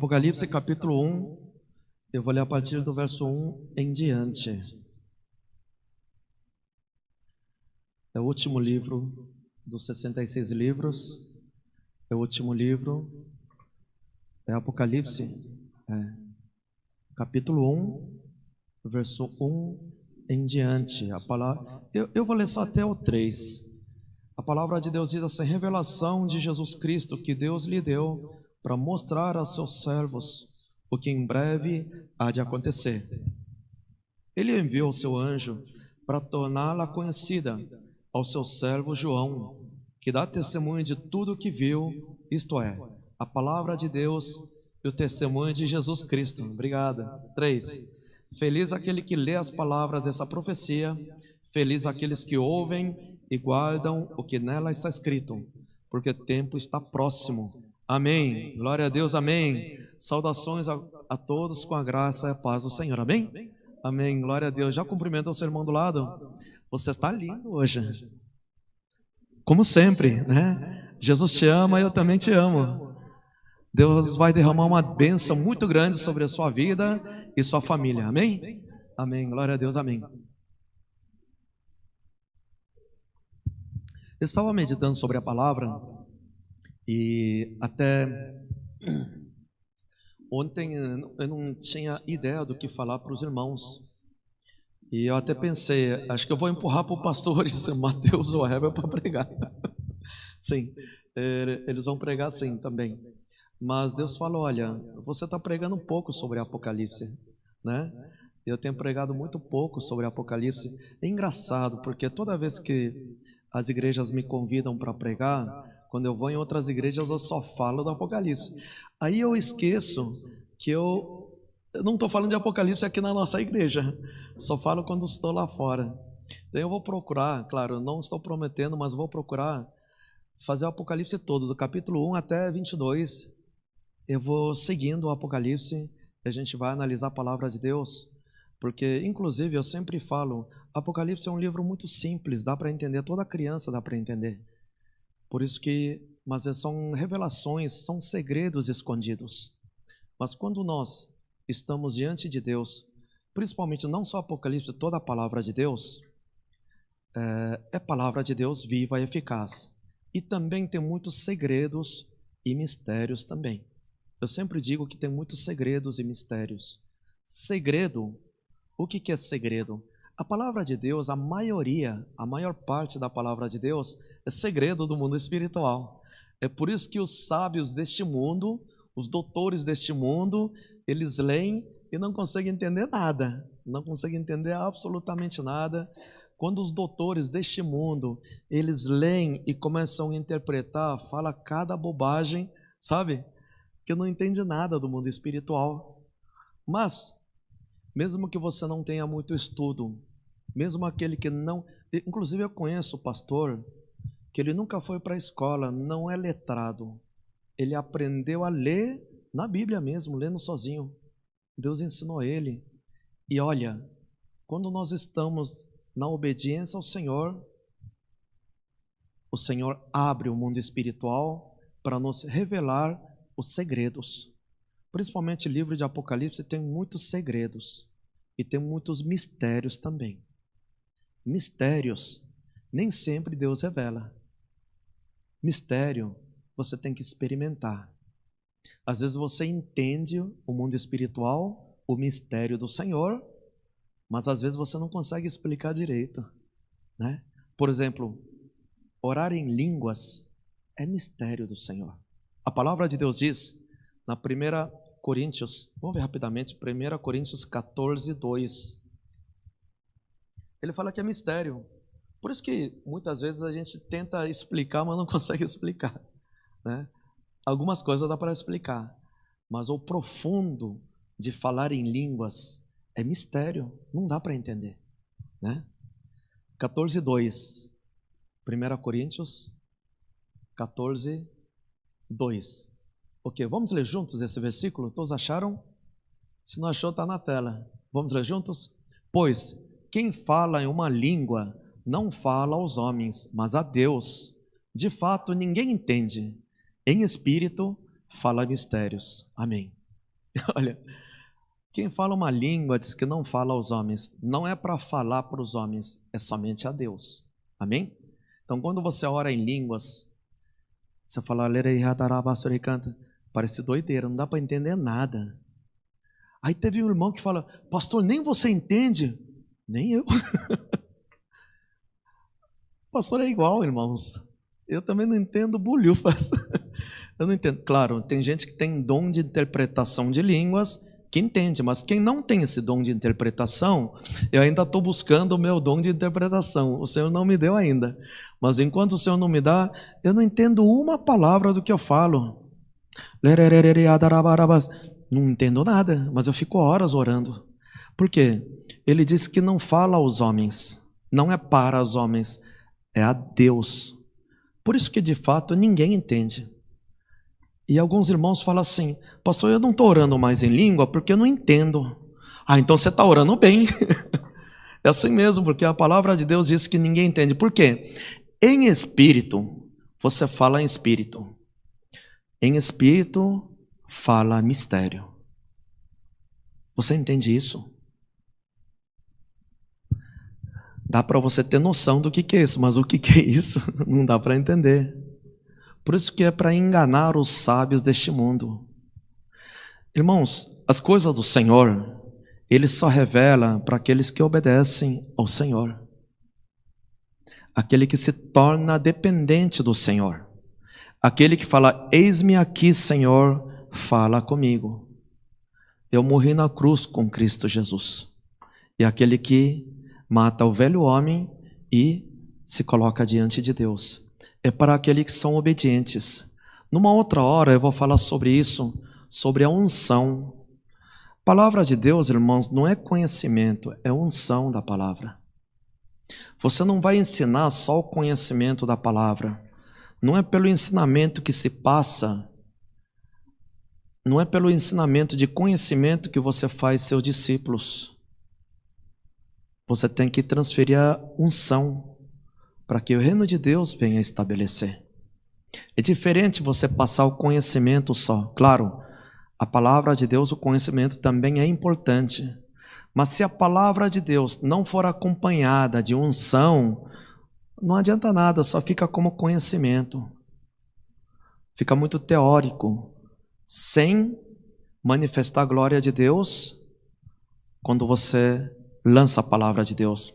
Apocalipse capítulo 1, eu vou ler a partir do verso 1 em diante. É o último livro dos 66 livros, é o último livro, é Apocalipse, capítulo 1, verso 1 em diante. A palavra, eu vou ler só até o 3. A palavra de Deus diz assim: revelação de Jesus Cristo que Deus lhe deu para mostrar aos seus servos o que em breve há de acontecer. Ele enviou o seu anjo para torná-la conhecida ao seu servo João, que dá testemunho de tudo o que viu, isto é, a palavra de Deus e o testemunho de Jesus Cristo. Obrigada. 3. Feliz aquele que lê as palavras dessa profecia, feliz aqueles que ouvem e guardam o que nela está escrito, porque o tempo está próximo. Amém. Glória a Deus, amém. Saudações a todos com a graça e a paz do Senhor, amém? Amém, glória a Deus. Já cumprimenta o seu irmão do lado? Você está lindo hoje. Como sempre, né? Jesus te ama e eu também te amo. Deus vai derramar uma bênção muito grande sobre a sua vida e sua família, amém? Amém, glória a Deus, amém. Eu estava meditando sobre a palavra e até ontem eu não tinha ideia do que falar para os irmãos. E eu até pensei, acho que eu vou empurrar para o pastor Mateus ou a Heber para pregar. Sim, eles vão pregar sim também. Mas Deus falou, olha, você está pregando um pouco sobre Apocalipse, né? Eu tenho pregado muito pouco sobre Apocalipse. É engraçado, porque toda vez que as igrejas me convidam para pregar, quando eu vou em outras igrejas eu só falo do Apocalipse. Aí eu esqueço que eu não estou falando de Apocalipse aqui na nossa igreja, só falo quando estou lá fora. Daí eu vou procurar, claro, não estou prometendo, mas vou procurar fazer o Apocalipse todo, do capítulo 1 até 22. Eu vou seguindo o Apocalipse, a gente vai analisar a palavra de Deus, porque inclusive eu sempre falo, Apocalipse é um livro muito simples, dá para entender, toda criança dá para entender. Por isso que, mas são revelações, são segredos escondidos. Mas quando nós estamos diante de Deus, principalmente não só Apocalipse, toda a palavra de Deus, é palavra de Deus viva e eficaz. E também tem muitos segredos e mistérios também. Eu sempre digo que tem muitos segredos e mistérios. Segredo, o que é segredo? A palavra de Deus, a maior parte da palavra de Deus é segredo do mundo espiritual. É por isso que os sábios deste mundo, os doutores deste mundo, eles leem e não conseguem entender nada, não conseguem entender absolutamente nada. Quando os doutores deste mundo, eles leem e começam a interpretar, fala cada bobagem, sabe? Que não entende nada do mundo espiritual. Mas, mesmo que você não tenha muito estudo, mesmo aquele que não... Inclusive eu conheço o pastor que ele nunca foi para a escola, não é letrado. Ele aprendeu a ler na Bíblia mesmo, lendo sozinho. Deus ensinou ele. E olha, quando nós estamos na obediência ao Senhor, o Senhor abre o mundo espiritual para nos revelar os segredos. Principalmente o livro de Apocalipse tem muitos segredos e tem muitos mistérios também. Mistérios, nem sempre Deus revela. Mistério, você tem que experimentar. Às vezes você entende o mundo espiritual, o mistério do Senhor, mas às vezes você não consegue explicar direito, né? Por exemplo, orar em línguas é mistério do Senhor. A palavra de Deus diz, na 1 Coríntios, vamos ver rapidamente, 1 Coríntios 14, 2. Ele fala que é mistério. Por isso que muitas vezes a gente tenta explicar, mas não consegue explicar, né? Algumas coisas dá para explicar, mas o profundo de falar em línguas é mistério, não dá para entender, né? 14, 2. 1 Coríntios 14, 2. Ok, vamos ler juntos esse versículo? Todos acharam? Se não achou, está na tela. Vamos ler juntos? Pois quem fala em uma língua não fala aos homens, mas a Deus. De fato, ninguém entende. Em espírito, fala mistérios. Amém. Olha, quem fala uma língua diz que não fala aos homens. Não é para falar para os homens, é somente a Deus. Amém? Então, quando você ora em línguas, você fala, canta, parece doideira, não dá para entender nada. Aí teve um irmão que fala, pastor, nem você entende? Nem eu. Pastor é igual, irmãos. Eu também não entendo bolhufas. Eu não entendo. Claro, tem gente que tem dom de interpretação de línguas, que entende, mas quem não tem esse dom de interpretação, eu ainda estou buscando o meu dom de interpretação. O Senhor não me deu ainda. Mas enquanto o Senhor não me dá, eu não entendo uma palavra do que eu falo. Não entendo nada, mas eu fico horas orando. Por quê? Ele disse que não fala aos homens, não é para os homens, é a Deus. Por isso que de fato ninguém entende. E alguns irmãos falam assim, pastor, eu não estou orando mais em língua porque eu não entendo. Ah, então você está orando bem. É assim mesmo, porque a palavra de Deus diz que ninguém entende. Por quê? Em espírito, você fala em espírito. Em espírito, fala mistério. Você entende isso? Dá para você ter noção do que é isso, mas o que é isso? Não dá para entender. Por isso que é para enganar os sábios deste mundo. Irmãos, as coisas do Senhor, Ele só revela para aqueles que obedecem ao Senhor. Aquele que se torna dependente do Senhor. Aquele que fala, eis-me aqui, Senhor, fala comigo. Eu morri na cruz com Cristo Jesus. E aquele que mata o velho homem e se coloca diante de Deus. É para aqueles que são obedientes. Numa outra hora eu vou falar sobre isso, sobre a unção. A palavra de Deus, irmãos, não é conhecimento, é unção da palavra. Você não vai ensinar só o conhecimento da palavra. Não é pelo ensinamento que se passa, não é pelo ensinamento de conhecimento que você faz seus discípulos. Você tem que transferir a unção para que o reino de Deus venha estabelecer. É diferente você passar o conhecimento só. Claro, a palavra de Deus, o conhecimento também é importante. Mas se a palavra de Deus não for acompanhada de unção, não adianta nada, só fica como conhecimento. Fica muito teórico, sem manifestar a glória de Deus quando você lança a palavra de Deus.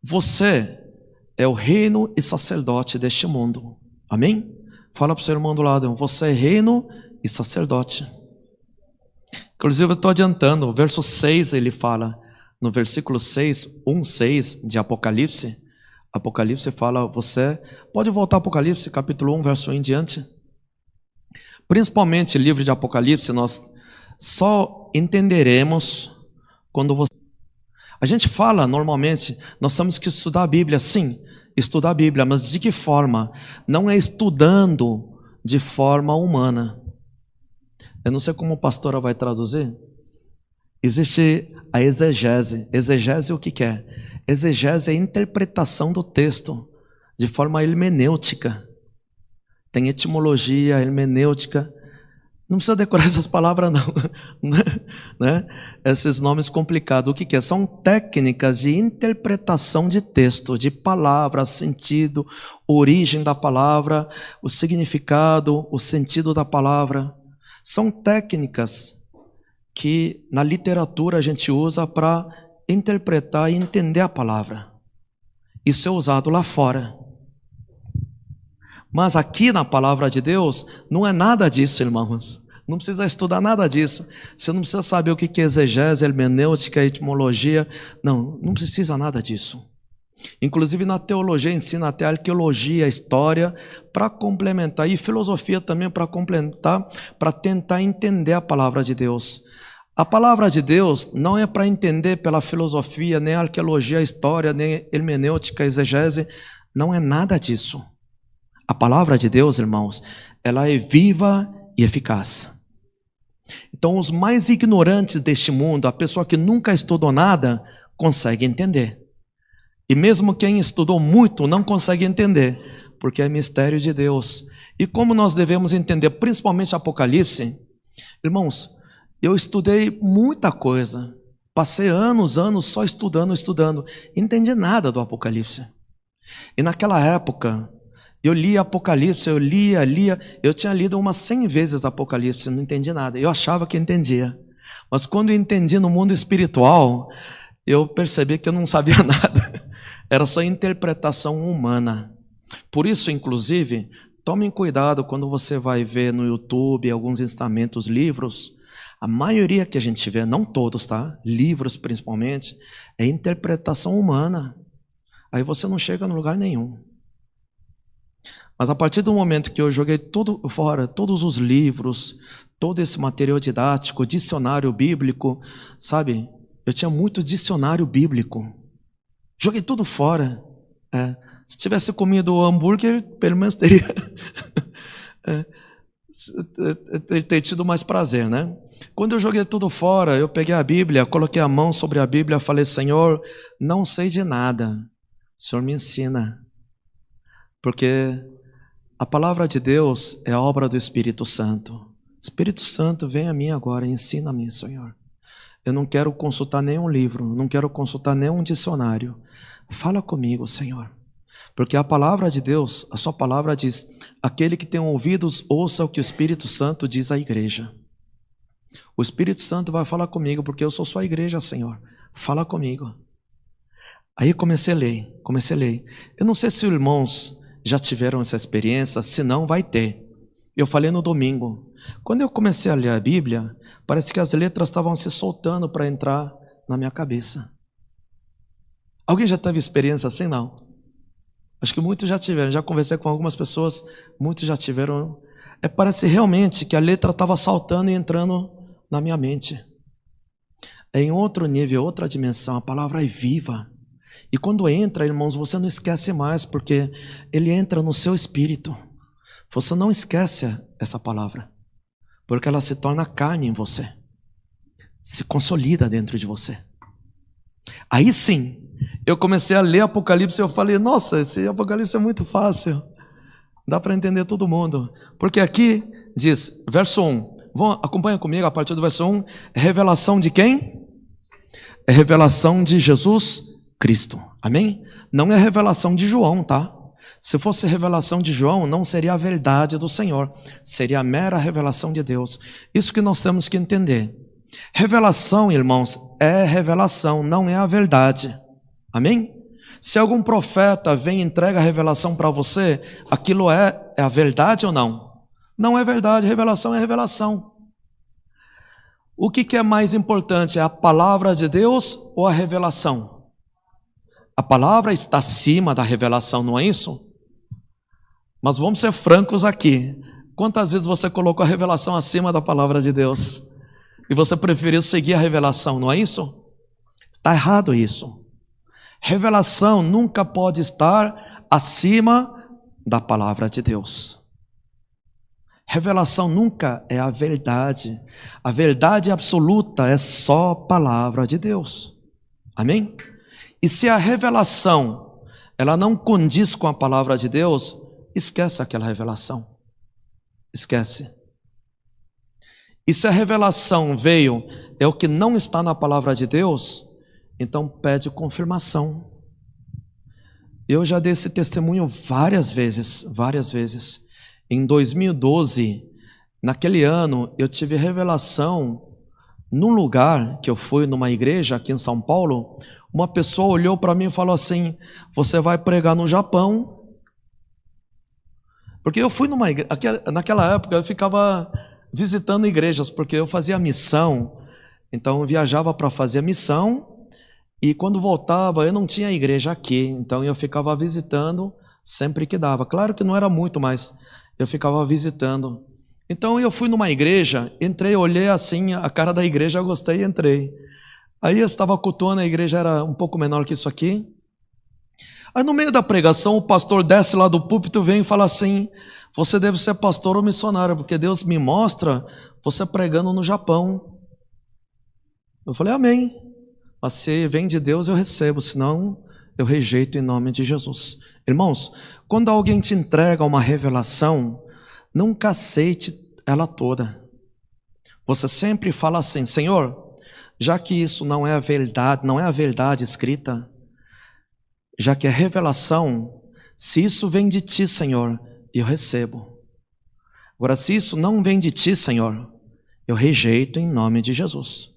Você é o reino e sacerdote deste mundo. Amém? Fala para o seu irmão do lado, você é reino e sacerdote. Inclusive eu estou adiantando, o verso 6 ele fala, no versículo 6, 1:6 de Apocalipse, Apocalipse fala, você pode voltar ao Apocalipse, capítulo 1, verso 1 em diante. Principalmente o livro de Apocalipse, nós só entenderemos quando você... A gente fala normalmente, nós temos que estudar a Bíblia, sim, estudar a Bíblia, mas de que forma? Não é estudando de forma humana. Eu não sei como a pastora vai traduzir. Existe a exegese. Exegese o que é? Exegese é a interpretação do texto de forma hermenêutica. Tem etimologia, hermenêutica. Não precisa decorar essas palavras não, né? Esses nomes complicados. O que é? São técnicas de interpretação de texto, de palavra, sentido, origem da palavra, o significado, o sentido da palavra. São técnicas que na literatura a gente usa para interpretar e entender a palavra. Isso é usado lá fora. Mas aqui na palavra de Deus, não é nada disso, irmãos. Não precisa estudar nada disso. Você não precisa saber o que é exegese, hermenêutica, etimologia. Não, não precisa nada disso. Inclusive na teologia ensina até arqueologia, história, para complementar. E filosofia também para complementar, para tentar entender a palavra de Deus. A palavra de Deus não é para entender pela filosofia, nem arqueologia, história, nem hermenêutica, exegese. Não é nada disso. A palavra de Deus, irmãos, ela é viva e eficaz. Então, os mais ignorantes deste mundo, a pessoa que nunca estudou nada, consegue entender. E mesmo quem estudou muito não consegue entender, porque é mistério de Deus. E como nós devemos entender, principalmente Apocalipse, irmãos, Eu estudei muita coisa. Passei anos só estudando. Não entendi nada do Apocalipse. E naquela época, eu lia Apocalipse, eu lia. Eu tinha lido umas 100 vezes Apocalipse, não entendi nada. Eu achava que entendia. Mas quando eu entendi no mundo espiritual, eu percebi que eu não sabia nada. Era só interpretação humana. Por isso, inclusive, tomem cuidado quando você vai ver no YouTube alguns ensinamentos, livros. A maioria que a gente vê, não todos, tá? Livros principalmente, é interpretação humana. Aí você não chega no lugar nenhum. Mas a partir do momento que eu joguei tudo fora, todos os livros, todo esse material didático, dicionário bíblico, sabe? Eu tinha muito dicionário bíblico. Joguei tudo fora. Se tivesse comido hambúrguer, pelo menos teria ter tido mais prazer, né? Quando eu joguei tudo fora, eu peguei a Bíblia, coloquei a mão sobre a Bíblia, falei: Senhor, não sei de nada, o Senhor me ensina. Porque a palavra de Deus é a obra do Espírito Santo. Espírito Santo, vem a mim agora, ensina-me, Senhor. Eu não quero consultar nenhum livro, não quero consultar nenhum dicionário. Fala comigo, Senhor. Porque a palavra de Deus, a sua palavra diz: aquele que tem ouvidos, ouça o que o Espírito Santo diz à igreja. O Espírito Santo vai falar comigo, porque eu sou sua igreja, Senhor. Fala comigo. Aí comecei a ler. Eu não sei se os irmãos já tiveram essa experiência, se não, vai ter. Eu falei no domingo. Quando eu comecei a ler a Bíblia, parece que as letras estavam se soltando para entrar na minha cabeça. Alguém já teve experiência assim? Não. Acho que muitos já tiveram. Já conversei com algumas pessoas, muitos já tiveram. Parece realmente que a letra estava saltando e entrando na minha mente. É em outro nível, outra dimensão. A palavra é viva. E quando entra, irmãos, você não esquece mais, porque ele entra no seu espírito. Você não esquece essa palavra, porque ela se torna carne em você, se consolida dentro de você. Aí sim, eu comecei a ler Apocalipse e eu falei: nossa, esse Apocalipse é muito fácil, dá para entender todo mundo. Porque aqui diz, verso 1, acompanha comigo a partir do verso 1, é revelação de quem? É revelação de Jesus Cristo, amém? Não é revelação de João, tá? Se fosse revelação de João, não seria a verdade do Senhor, seria a mera revelação de Deus. Isso que nós temos que entender. Revelação, irmãos, é revelação, não é a verdade, amém? Se algum profeta vem e entrega a revelação para você, aquilo é a verdade ou não? Não é verdade, revelação é revelação. O que é mais importante, é a palavra de Deus ou a revelação? A palavra está acima da revelação, não é isso? Mas vamos ser francos aqui. Quantas vezes você colocou a revelação acima da palavra de Deus? E você preferiu seguir a revelação, não é isso? Está errado isso. Revelação nunca pode estar acima da palavra de Deus. Revelação nunca é a verdade. A verdade absoluta é só a palavra de Deus. Amém? E se a revelação ela não condiz com a palavra de Deus, esquece aquela revelação. Esquece. E se a revelação veio, é o que não está na palavra de Deus, então pede confirmação. Eu já dei esse testemunho várias vezes. Em 2012, naquele ano, eu tive revelação num lugar que eu fui, numa igreja aqui em São Paulo. Uma pessoa olhou para mim e falou assim: você vai pregar no Japão? Porque eu fui numa igreja, naquela época eu ficava visitando igrejas, porque eu fazia missão, então eu viajava para fazer missão, e quando voltava eu não tinha igreja aqui, então eu ficava visitando sempre que dava. Claro que não era muito, mas eu ficava visitando. Então eu fui numa igreja, entrei, olhei assim a cara da igreja, eu gostei e entrei. Aí eu estava cultuando, a igreja era um pouco menor que isso aqui. Aí no meio da pregação, o pastor desce lá do púlpito, vem e fala assim: você deve ser pastor ou missionário, porque Deus me mostra você pregando no Japão. Eu falei: amém. Mas se vem de Deus eu recebo, senão eu rejeito em nome de Jesus. Irmãos, quando alguém te entrega uma revelação, nunca aceite ela toda. Você sempre fala assim: Senhor, já que isso não é a verdade escrita, já que é revelação, se isso vem de ti, Senhor, eu recebo. Agora, se isso não vem de ti, Senhor, eu rejeito em nome de Jesus.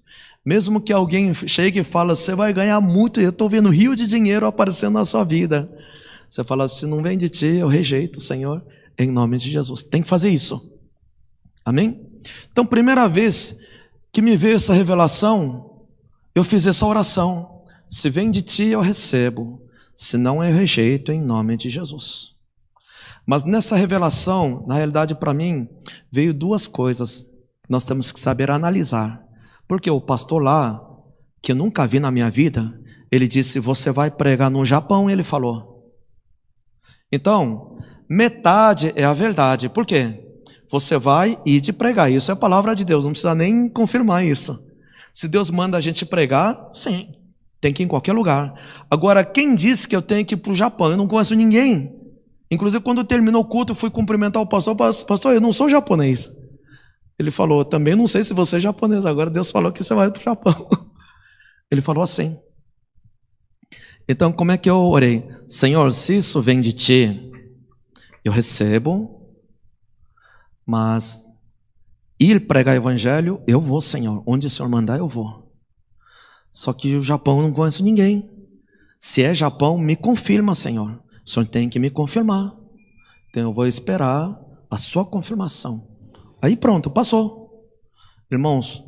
Mesmo que alguém chegue e fale: você vai ganhar muito, eu estou vendo rio de dinheiro aparecendo na sua vida. Você fala: se não vem de ti, eu rejeito, Senhor, em nome de Jesus. Tem que fazer isso. Amém? Então, primeira vez que me veio essa revelação, eu fiz essa oração: se vem de ti, eu recebo, se não, eu rejeito em nome de Jesus. Mas nessa revelação, na realidade, para mim, veio duas coisas que nós temos que saber analisar. Porque o pastor lá, que eu nunca vi na minha vida, ele disse: você vai pregar no Japão, ele falou. Então, metade é a verdade. Por quê? Você vai ir de pregar. Isso é a palavra de Deus, não precisa nem confirmar isso. Se Deus manda a gente pregar, sim, tem que ir em qualquer lugar. Agora, quem disse que eu tenho que ir para o Japão? Eu não conheço ninguém. Inclusive, quando terminou o culto, eu fui cumprimentar o pastor: pastor, eu não sou japonês. Ele falou: também não sei se você é japonês, agora Deus falou que você vai para o Japão. Ele falou assim. Então, como é que eu orei? Senhor, se isso vem de ti, eu recebo. Mas ir pregar evangelho, eu vou, Senhor. Onde o Senhor mandar, eu vou. Só que o Japão eu não conheço ninguém. Se é Japão, me confirma, Senhor. O Senhor tem que me confirmar. Então eu vou esperar a sua confirmação. Aí pronto, passou. Irmãos,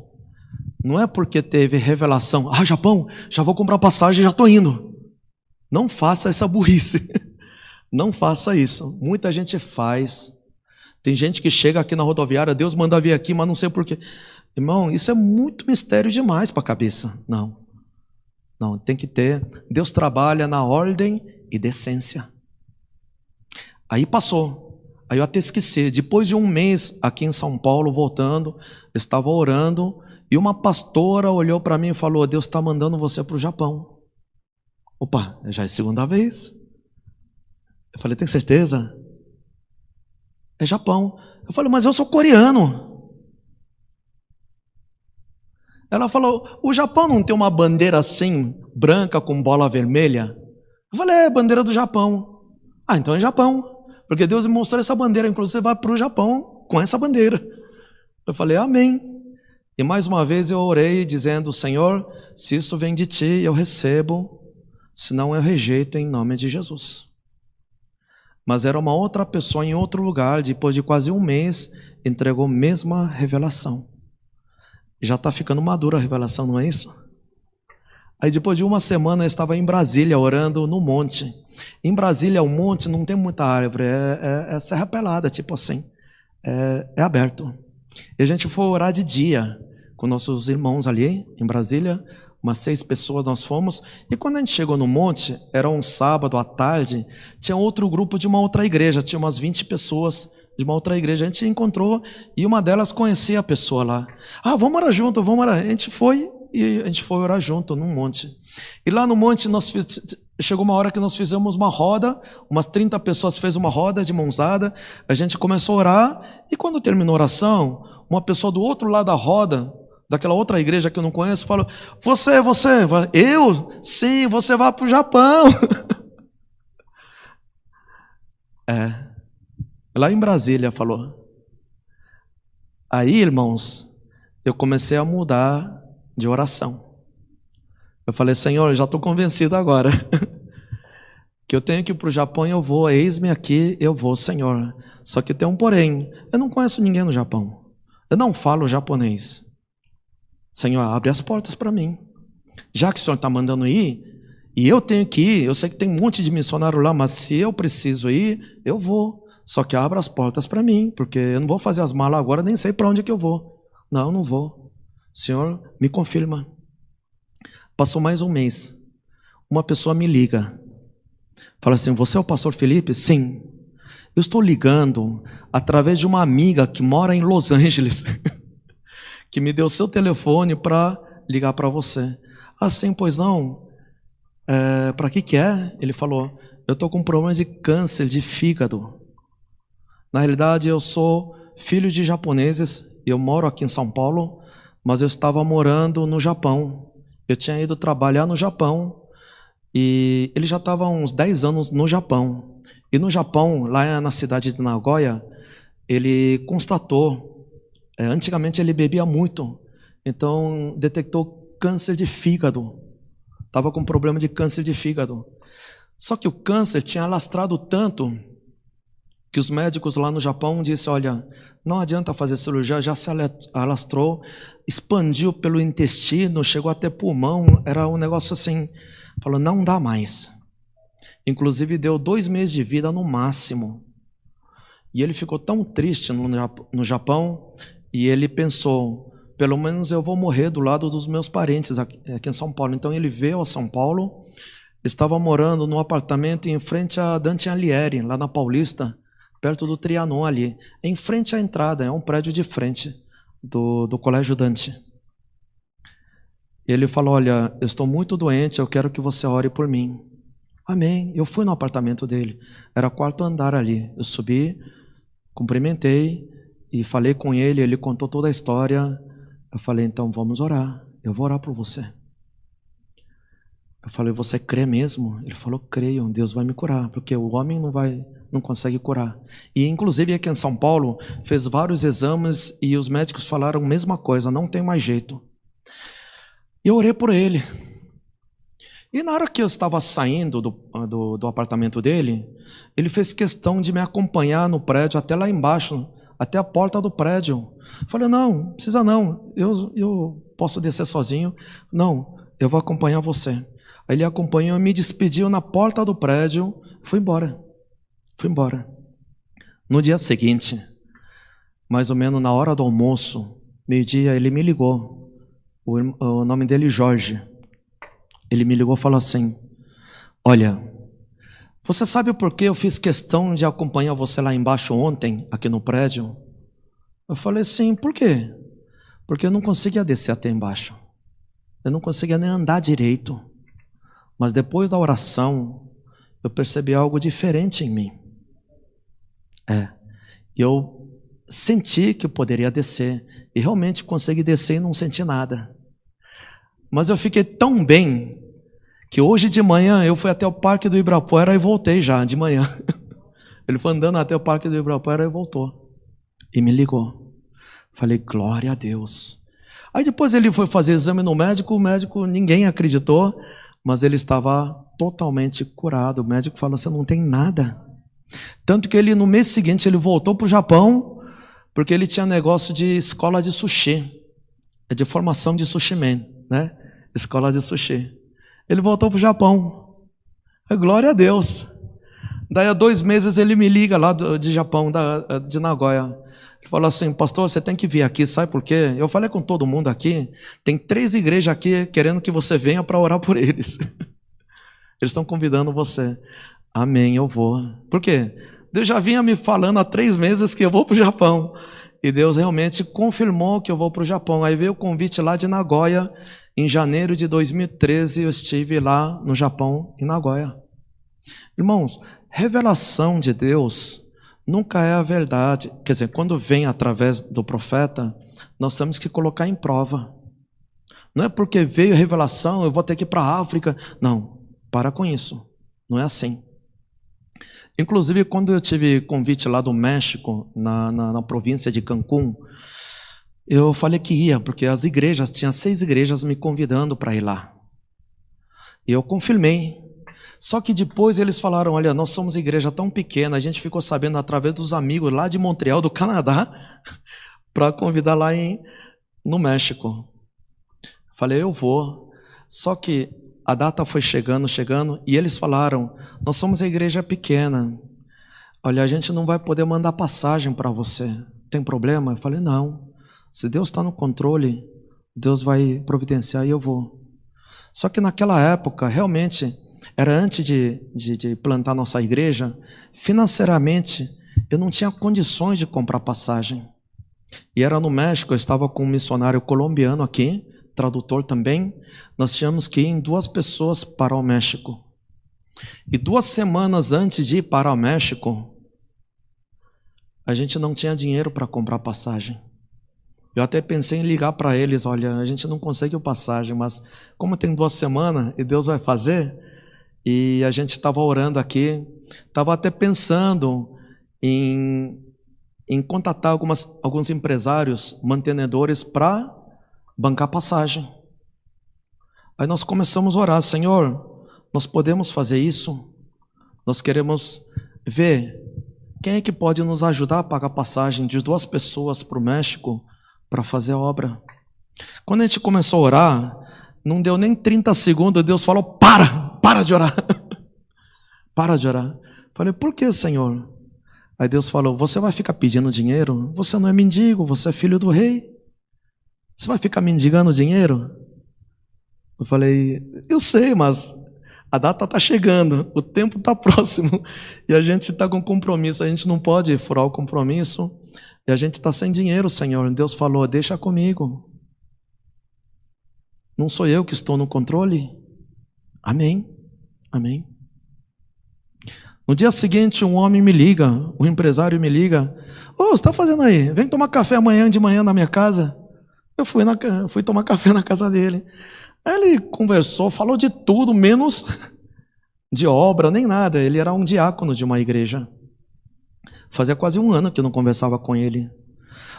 não é porque teve revelação: Japão, já vou comprar passagem, já estou indo. Não faça essa burrice. Não faça isso. Muita gente faz. Tem gente que chega aqui na rodoviária: Deus manda vir aqui, mas não sei porquê. Irmão, isso é muito mistério demais para a cabeça. Não, tem que ter. Deus trabalha na ordem e decência. Aí passou. Aí eu até esqueci. Depois de um mês aqui em São Paulo, voltando, eu estava orando e uma pastora olhou para mim e falou: Deus está mandando você para o Japão. Opa, já é a segunda vez. Eu falei: tem certeza? É Japão. Eu falei: mas eu sou coreano. Ela falou: o Japão não tem uma bandeira assim, branca com bola vermelha? Eu falei: é bandeira do Japão. Então é Japão. Porque Deus me mostrou essa bandeira, inclusive você vai para o Japão com essa bandeira. Eu falei: amém. E mais uma vez eu orei dizendo: Senhor, se isso vem de ti, eu recebo, senão eu rejeito em nome de Jesus. Mas era uma outra pessoa em outro lugar, depois de quase um mês, entregou a mesma revelação. Já está ficando madura a revelação, não é isso? Aí depois de uma semana eu estava em Brasília orando no monte. Em Brasília o monte não tem muita árvore, é serra pelada, tipo assim, é aberto. E a gente foi orar de dia com nossos irmãos ali em Brasília. Umas 6 pessoas nós fomos, e quando a gente chegou no monte, era um sábado à tarde, tinha outro grupo de uma outra igreja, tinha umas 20 pessoas de uma outra igreja. A gente encontrou, e uma delas conhecia a pessoa lá. Vamos orar junto, vamos orar. A gente foi orar junto num monte. E lá no monte, chegou uma hora que nós fizemos uma roda, umas 30 pessoas fez uma roda de mãos dadas, a gente começou a orar, e quando terminou a oração, uma pessoa do outro lado da roda, daquela outra igreja que eu não conheço, falou: você, eu? Sim, você vai para o Japão. Lá em Brasília falou. Aí, irmãos, eu comecei a mudar de oração. Eu falei: Senhor, eu já estou convencido agora que eu tenho que ir para o Japão e eu vou, eis-me aqui, eu vou, Senhor. Só que tem um porém: eu não conheço ninguém no Japão, eu não falo japonês. Senhor, abre as portas para mim. Já que o Senhor está mandando ir, e eu tenho que ir, eu sei que tem um monte de missionário lá, mas se eu preciso ir, eu vou. Só que abra as portas para mim, porque eu não vou fazer as malas agora, nem sei para onde é que eu vou. Não vou. Senhor, me confirma. Passou mais um mês. Uma pessoa me liga. Fala assim: você é o pastor Felipe? Sim. Eu estou ligando através de uma amiga que mora em Los Angeles. Que me deu seu telefone para ligar para você. Sim, pois não. Para que é? Ele falou: eu estou com um problema de câncer de fígado. Na realidade, eu sou filho de japoneses eu moro aqui em São Paulo, mas eu estava morando no Japão. Eu tinha ido trabalhar no Japão e ele já estava há uns 10 anos no Japão. E no Japão, lá na cidade de Nagoya, ele constatou, antigamente ele bebia muito, então detectou câncer de fígado. Estava com problema de câncer de fígado. Só que o câncer tinha alastrado tanto que os médicos lá no Japão disseram, olha, não adianta fazer cirurgia, já se alastrou, expandiu pelo intestino, chegou até pulmão, era um negócio assim, falou, não dá mais. Inclusive deu 2 meses de vida no máximo. E ele ficou tão triste no Japão, e ele pensou, pelo menos eu vou morrer do lado dos meus parentes aqui em São Paulo. Então ele veio a São Paulo, estava morando num apartamento em frente a Dante Alighieri, lá na Paulista, perto do Trianon ali, em frente à entrada, é um prédio de frente do Colégio Dante. Ele falou, olha, eu estou muito doente, eu quero que você ore por mim. Amém. Eu fui no apartamento dele, era 4º andar ali. Eu subi, cumprimentei e falei com ele, ele contou toda a história. Eu falei, então vamos orar, eu vou orar por você. Eu falei, você crê mesmo? Ele falou, creio, Deus vai me curar, porque o homem não consegue curar. E inclusive aqui em São Paulo, fez vários exames e os médicos falaram a mesma coisa, não tem mais jeito. E eu orei por ele. E na hora que eu estava saindo do apartamento dele, ele fez questão de me acompanhar no prédio, até lá embaixo, até a porta do prédio. Eu falei, não precisa não, eu posso descer sozinho. Não, eu vou acompanhar você. Aí ele acompanhou, me despediu na porta do prédio, fui embora. No dia seguinte, mais ou menos na hora do almoço, meio-dia, ele me ligou. O nome dele é Jorge. Ele me ligou e falou assim, olha, você sabe por que eu fiz questão de acompanhar você lá embaixo ontem, aqui no prédio? Eu falei, sim, por quê? Porque eu não conseguia descer até embaixo. Eu não conseguia nem andar direito. Mas depois da oração, eu percebi algo diferente em mim. Eu senti que eu poderia descer. E realmente consegui descer e não senti nada. Mas eu fiquei tão bem, que hoje de manhã eu fui até o Parque do Ibirapuera e voltei já, de manhã. Ele foi andando até o Parque do Ibirapuera e voltou. E me ligou. Falei, glória a Deus. Aí depois ele foi fazer exame no médico, o médico, ninguém acreditou, mas ele estava totalmente curado. O médico falou, você não tem nada. Tanto que ele, no mês seguinte, ele voltou para o Japão, porque ele tinha negócio de escola de sushi, de formação de sushi man, né? Escola de sushi. Ele voltou para o Japão. Glória a Deus. Daí a 2 meses ele me liga lá de Japão, de Nagoya. Ele falou assim, pastor, você tem que vir aqui, sabe por quê? Eu falei com todo mundo aqui, tem 3 igrejas aqui querendo que você venha para orar por eles. Eles estão convidando você. Amém, eu vou. Por quê? Deus já vinha me falando há 3 meses que eu vou para o Japão. E Deus realmente confirmou que eu vou para o Japão. Aí veio o convite lá de Nagoya. Em janeiro de 2013 eu estive lá no Japão, em Nagoya. Irmãos, revelação de Deus nunca é a verdade. Quer dizer, quando vem através do profeta, nós temos que colocar em prova. Não é porque veio a revelação, eu vou ter que ir para a África. Não, para com isso. Não é assim. Inclusive, quando eu tive convite lá do México, na província de Cancún, eu falei que ia, porque as igrejas, tinha 6 igrejas me convidando para ir lá. E eu confirmei. Só que depois eles falaram, olha, nós somos igreja tão pequena, a gente ficou sabendo através dos amigos lá de Montreal, do Canadá, para convidar lá no México. Falei, eu vou. Só que a data foi chegando, e eles falaram, nós somos a igreja pequena, olha, a gente não vai poder mandar passagem para você, tem problema? Eu falei, não, se Deus está no controle, Deus vai providenciar e eu vou. Só que naquela época, realmente, era antes de plantar nossa igreja, financeiramente, eu não tinha condições de comprar passagem. E era no México, eu estava com um missionário colombiano aqui, tradutor também, nós tínhamos que ir em 2 pessoas para o México. E 2 semanas antes de ir para o México, a gente não tinha dinheiro para comprar passagem. Eu até pensei em ligar para eles, olha, a gente não consegue passagem, mas como tem 2 semanas e Deus vai fazer, e a gente estava orando aqui, estava até pensando em contatar alguns empresários, mantenedores, para bancar passagem. Aí nós começamos a orar, Senhor, nós podemos fazer isso? Nós queremos ver quem é que pode nos ajudar a pagar passagem de 2 pessoas para o México para fazer a obra. Quando a gente começou a orar, não deu nem 30 segundos, Deus falou, para de orar. Para de orar. Falei, por que, Senhor? Aí Deus falou, você vai ficar pedindo dinheiro? Você não é mendigo, você é filho do rei. Você vai ficar mendigando dinheiro? Eu falei, eu sei, mas a data está chegando, o tempo está próximo, e a gente está com compromisso, a gente não pode furar o compromisso, e a gente está sem dinheiro, Senhor. Deus falou, deixa comigo. Não sou eu que estou no controle? Amém, amém. No dia seguinte, um homem me liga, um empresário me liga, ô, você está fazendo aí? Vem tomar café amanhã de manhã na minha casa. Eu fui tomar café na casa dele. Aí ele conversou, falou de tudo, menos de obra, nem nada. Ele era um diácono de uma igreja. Fazia quase 1 ano que eu não conversava com ele.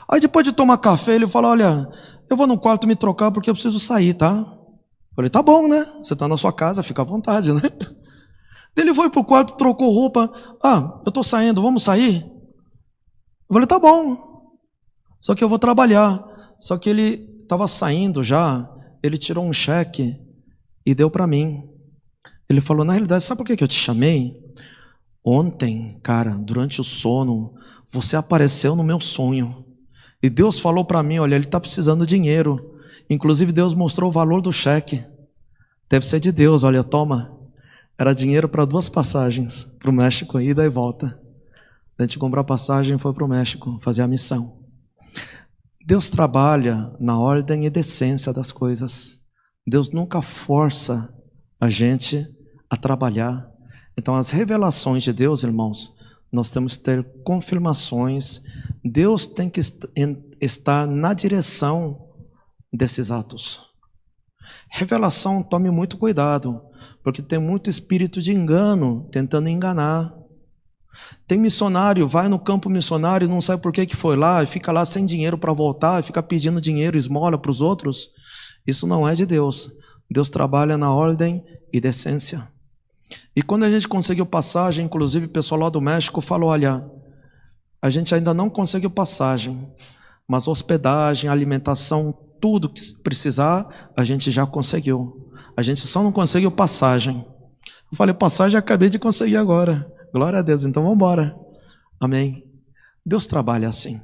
Aí depois de tomar café, ele falou, olha, eu vou no quarto me trocar porque eu preciso sair, tá? Eu falei, tá bom, né? Você está na sua casa, fica à vontade, né? Ele foi pro quarto, trocou roupa. Ah, eu estou saindo, vamos sair? Eu falei, tá bom. Só que eu vou trabalhar. Só que ele estava saindo já, ele tirou um cheque e deu para mim. Ele falou, na realidade, sabe por que eu te chamei? Ontem, cara, durante o sono, você apareceu no meu sonho. E Deus falou para mim, olha, ele está precisando de dinheiro. Inclusive Deus mostrou o valor do cheque. Deve ser de Deus, olha, toma. Era dinheiro para 2 passagens, para o México, ida e volta. A gente comprou a passagem e foi para o México fazer a missão. Deus trabalha na ordem e decência das coisas. Deus nunca força a gente a trabalhar. Então, as revelações de Deus, irmãos, nós temos que ter confirmações. Deus tem que estar na direção desses atos. Revelação, tome muito cuidado, porque tem muito espírito de engano tentando enganar. Tem missionário, vai no campo missionário, não sabe por que foi lá, e fica lá sem dinheiro para voltar, e fica pedindo dinheiro, esmola para os outros. Isso não é de Deus. Deus trabalha na ordem e decência. E quando a gente conseguiu passagem, inclusive o pessoal lá do México falou, olha, a gente ainda não conseguiu passagem, mas hospedagem, alimentação, tudo que precisar, a gente já conseguiu. A gente só não conseguiu passagem. Eu falei, passagem acabei de conseguir agora. Glória a Deus, então vamos embora. Amém. Deus trabalha assim.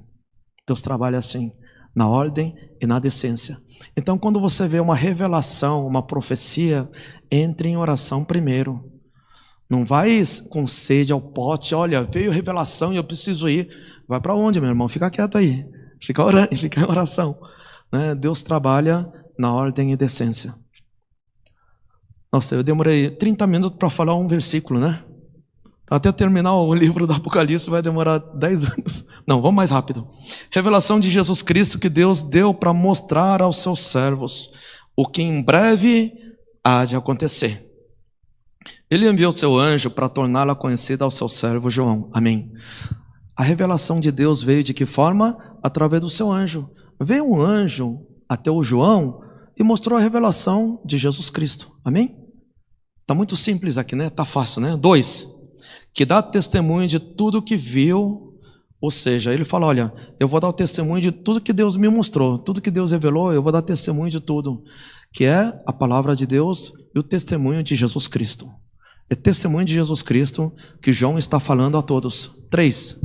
Deus trabalha assim, na ordem e na decência. Então, quando você vê uma revelação, uma profecia, entre em oração primeiro. Não vai com sede ao pote, olha, veio revelação e eu preciso ir. Vai para onde, meu irmão? Fica quieto aí. Fica orando, fica em oração. Né? Deus trabalha na ordem e decência. Nossa, eu demorei 30 minutos para falar um versículo, né? Até terminar o livro do Apocalipse vai demorar 10 anos. Não, vamos mais rápido. Revelação de Jesus Cristo que Deus deu para mostrar aos seus servos o que em breve há de acontecer. Ele enviou seu anjo para torná-la conhecida ao seu servo João. Amém. A revelação de Deus veio de que forma? Através do seu anjo. Veio um anjo até o João e mostrou a revelação de Jesus Cristo. Amém? Está muito simples aqui, né? Está fácil, né? 2. Que dá testemunho de tudo que viu. Ou seja, ele fala, olha, eu vou dar o testemunho de tudo que Deus me mostrou. Tudo que Deus revelou, eu vou dar testemunho de tudo. Que é a palavra de Deus e o testemunho de Jesus Cristo. É testemunho de Jesus Cristo que João está falando a todos. 3.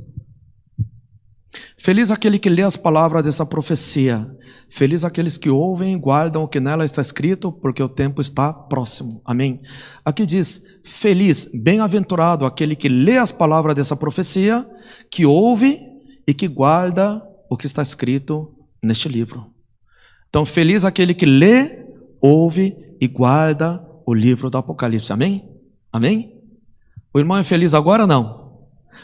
Feliz aquele que lê as palavras dessa profecia. Feliz aqueles que ouvem e guardam o que nela está escrito, porque o tempo está próximo. Amém. Aqui diz, feliz, bem-aventurado aquele que lê as palavras dessa profecia, que ouve e que guarda o que está escrito neste livro. Então, feliz aquele que lê, ouve e guarda o livro do Apocalipse. Amém? Amém? O irmão é feliz agora ou não?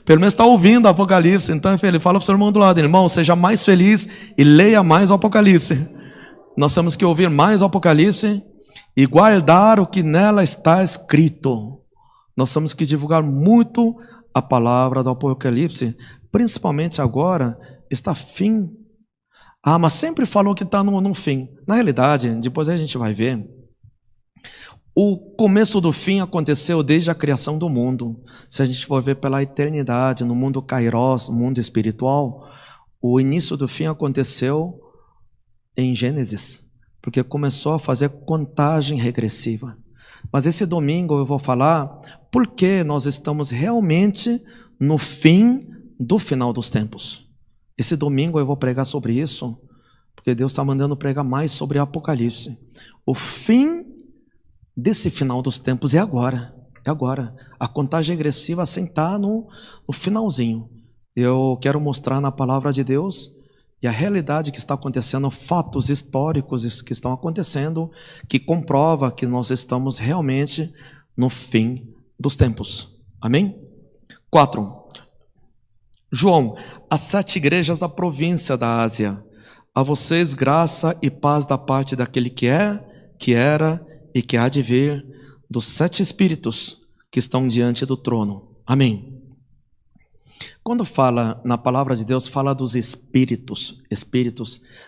Pelo menos está ouvindo o Apocalipse. Então ele fala para o seu irmão do lado: irmão, seja mais feliz e leia mais o Apocalipse. Nós temos que ouvir mais o Apocalipse e guardar o que nela está escrito. Nós temos que divulgar muito a palavra do Apocalipse, principalmente agora, está fim. Ah, mas sempre falou que está no fim. Na realidade, depois a gente vai ver, o começo do fim aconteceu desde a criação do mundo. Se a gente for ver pela eternidade, no mundo kairos, no mundo espiritual, o início do fim aconteceu em Gênesis, porque começou a fazer contagem regressiva. Mas esse domingo eu vou falar por que nós estamos realmente no fim do final dos tempos. Esse domingo eu vou pregar sobre isso, porque Deus está mandando pregar mais sobre Apocalipse. O fim desse final dos tempos é agora. É agora. A contagem regressiva assim está no finalzinho. Eu quero mostrar na palavra de Deus e a realidade que está acontecendo, fatos históricos que estão acontecendo, que comprova que nós estamos realmente no fim dos tempos. Amém? 4. João, as 7 igrejas da província da Ásia. A vocês graça e paz da parte daquele que é, que era e que há de vir, dos 7 espíritos que estão diante do trono. Amém. Quando fala na palavra de Deus, fala dos espíritos.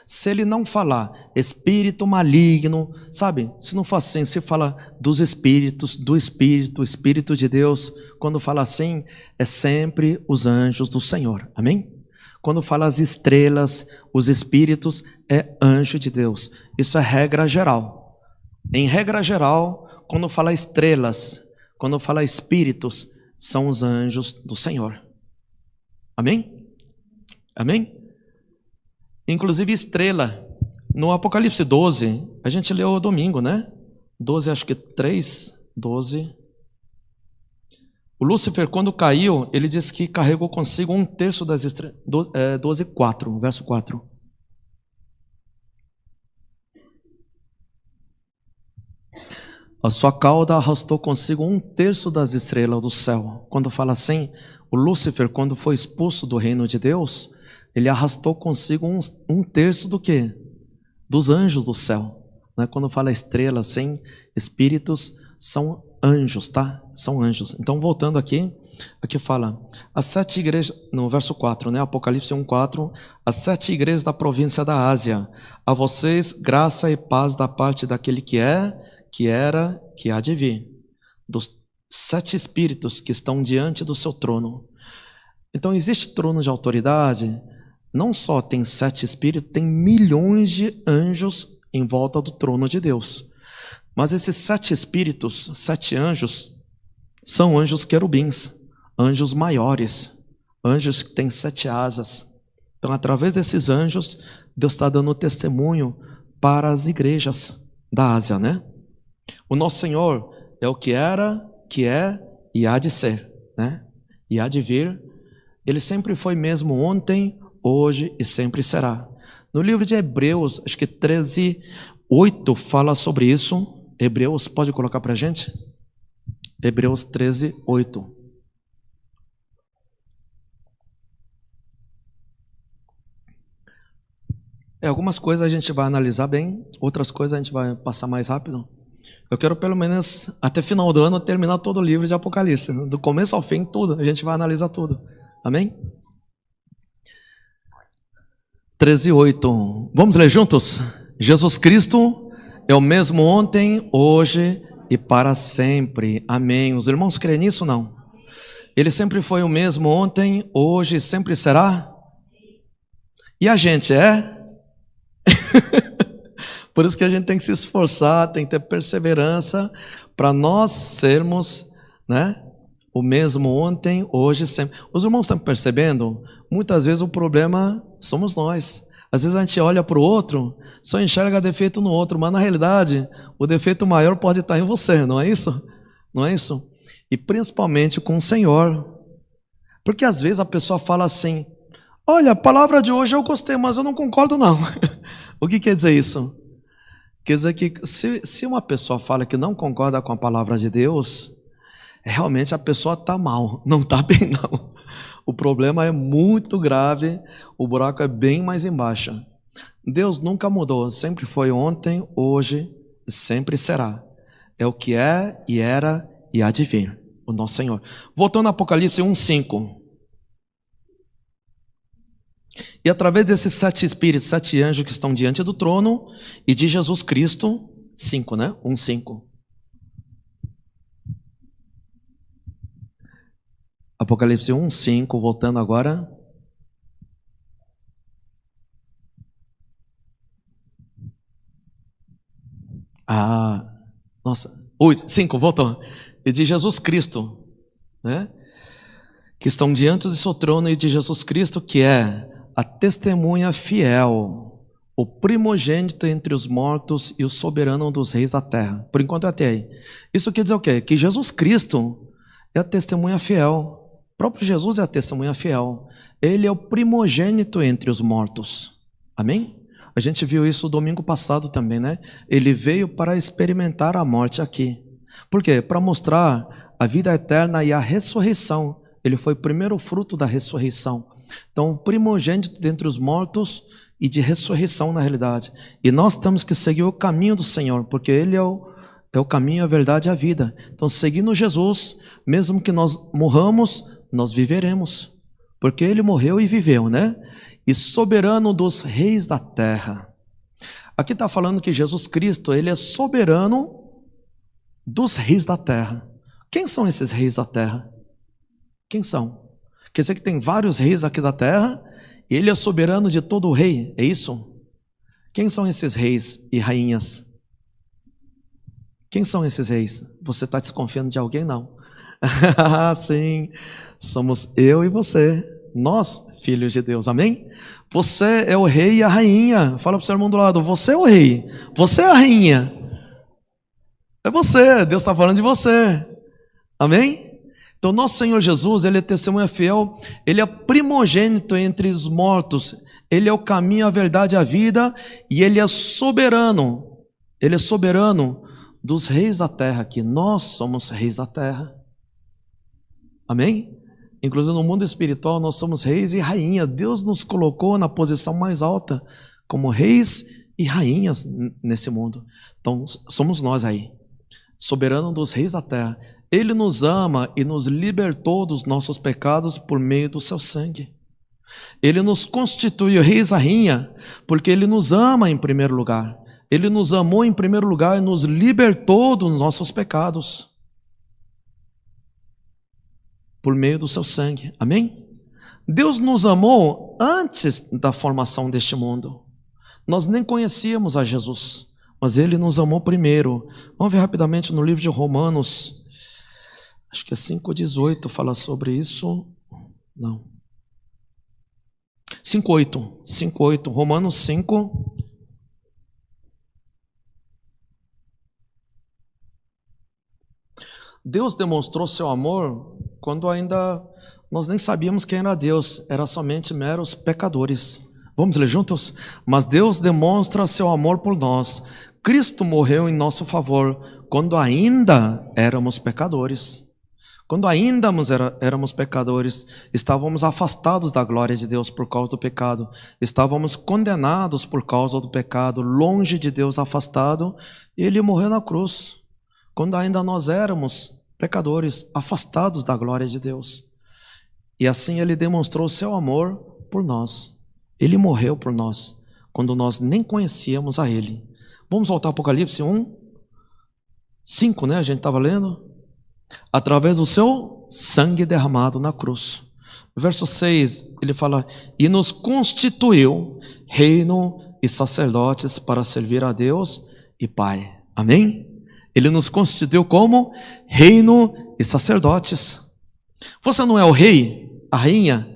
Se ele não falar espírito maligno, sabe? Se não for assim, se fala dos espíritos, do Espírito de Deus, quando fala assim, é sempre os anjos do Senhor. Amém? Quando fala as estrelas, os espíritos, é anjo de Deus. Isso é regra geral. Em regra geral, quando fala estrelas, quando fala espíritos, são os anjos do Senhor. Amém? Amém? Inclusive estrela, no Apocalipse 12, a gente leu domingo, né? 12, acho que 3, 12. O Lúcifer, quando caiu, ele disse que carregou consigo 1/3 das estrelas. 12, 4, verso 4. A sua cauda arrastou consigo 1/3 das estrelas do céu. Quando fala assim, o Lúcifer, quando foi expulso do reino de Deus, ele arrastou consigo 1/3 do quê? Dos anjos do céu. Quando fala estrela, assim, espíritos são anjos, tá? São anjos. Então, voltando aqui fala, as 7 igrejas, no verso 4, né? Apocalipse 1:4, as 7 igrejas da província da Ásia, a vocês graça e paz da parte daquele que é, que era, que há de vir, dos 7 espíritos que estão diante do seu trono. Então existe trono de autoridade, não só tem 7 espíritos, tem milhões de anjos em volta do trono de Deus. Mas esses 7 espíritos, 7 anjos, são anjos querubins, anjos maiores, anjos que têm 7 asas. Então, através desses anjos, Deus está dando testemunho para as igrejas da Ásia, né? O nosso Senhor é o que era, que é e há de ser, né? E há de vir. Ele sempre foi mesmo ontem, hoje e sempre será. No livro de Hebreus, acho que 13:8 fala sobre isso. Hebreus, pode colocar para a gente? Hebreus 13:8. Algumas coisas a gente vai analisar bem, outras coisas a gente vai passar mais rápido. Eu quero pelo menos até final do ano terminar todo o livro de Apocalipse, do começo ao fim, tudo, a gente vai analisar tudo. Amém? 13:8. Vamos ler juntos? Jesus Cristo é o mesmo ontem, hoje e para sempre. Amém. Os irmãos creem nisso ou não? Ele sempre foi o mesmo ontem, hoje e sempre será? E a gente é? Por isso que a gente tem que se esforçar, tem que ter perseverança para nós sermos, né, o mesmo ontem, hoje, sempre. Os irmãos estão percebendo? Muitas vezes o problema somos nós. Às vezes a gente olha para o outro, só enxerga defeito no outro, mas na realidade o defeito maior pode estar em você, não é isso? Não é isso? E principalmente com o Senhor. Porque às vezes a pessoa fala assim, olha, a palavra de hoje eu gostei, mas eu não concordo não. O que quer dizer isso? Quer dizer que se uma pessoa fala que não concorda com a palavra de Deus, realmente a pessoa está mal, não está bem não. O problema é muito grave, o buraco é bem mais embaixo. Deus nunca mudou, sempre foi ontem, hoje, sempre será. É o que é, e era, e há de vir, o nosso Senhor. Voltando a Apocalipse 1:5. E através desses 7 espíritos, 7 anjos que estão diante do trono, e de Jesus Cristo, 5, né? 1:5. Apocalipse 1:5, voltando agora. Nossa, 5, voltou. E de Jesus Cristo, né? Que estão diante do seu trono, e de Jesus Cristo, que é a testemunha fiel, o primogênito entre os mortos e o soberano dos reis da terra. Por enquanto até aí. Isso quer dizer o quê? Que Jesus Cristo é a testemunha fiel. O próprio Jesus é a testemunha fiel. Ele é o primogênito entre os mortos. Amém? A gente viu isso domingo passado também, né? Ele veio para experimentar a morte aqui. Por quê? Para mostrar a vida eterna e a ressurreição. Ele foi o primeiro fruto da ressurreição. Então, primogênito dentre os mortos e de ressurreição na realidade. E nós temos que seguir o caminho do Senhor, porque Ele é o caminho, a verdade e a vida. Então, seguindo Jesus, mesmo que nós morramos, nós viveremos. Porque Ele morreu e viveu, né? E soberano dos reis da terra. Aqui está falando que Jesus Cristo, Ele é soberano dos reis da terra. Quem são esses reis da terra? Quem são? Quer dizer que tem vários reis aqui da terra, e Ele é soberano de todo o rei, é isso? Quem são esses reis e rainhas? Quem são esses reis? Você está desconfiando de alguém? Não. Sim, somos eu e você, nós, filhos de Deus, amém? Você é o rei e a rainha. Fala para o seu irmão do lado, você é o rei, você é a rainha. É você, Deus está falando de você, amém? Então, nosso Senhor Jesus, Ele é testemunha fiel, Ele é primogênito entre os mortos, Ele é o caminho, a verdade e a vida, e Ele é soberano dos reis da terra, que nós somos reis da terra. Amém? Inclusive no mundo espiritual nós somos reis e rainhas. Deus nos colocou na posição mais alta, como reis e rainhas nesse mundo. Então, somos nós aí, soberano dos reis da terra. Ele nos ama e nos libertou dos nossos pecados por meio do seu sangue. Ele nos constituiu reis e rainha, porque Ele nos ama em primeiro lugar. Ele nos amou em primeiro lugar e nos libertou dos nossos pecados por meio do seu sangue. Amém? Deus nos amou antes da formação deste mundo. Nós nem conhecíamos a Jesus, mas Ele nos amou primeiro. Vamos ver rapidamente no livro de Romanos, acho que é 5:18, fala sobre isso. Não. 5:8, Romanos 5. Deus demonstrou seu amor quando ainda nós nem sabíamos quem era Deus, era somente meros pecadores. Vamos ler juntos? Mas Deus demonstra seu amor por nós. Cristo morreu em nosso favor quando ainda éramos pecadores. Quando ainda éramos pecadores, estávamos afastados da glória de Deus por causa do pecado. Estávamos condenados por causa do pecado, longe de Deus, afastado. E Ele morreu na cruz, quando ainda nós éramos pecadores, afastados da glória de Deus. E assim Ele demonstrou o seu amor por nós. Ele morreu por nós, quando nós nem conhecíamos a Ele. Vamos voltar ao Apocalipse 1:5, né? A gente estava lendo. Através do seu sangue derramado na cruz. Verso 6, ele fala: e nos constituiu reino e sacerdotes para servir a Deus e Pai. Amém? Ele nos constituiu como reino e sacerdotes. Você não é o rei, a rainha?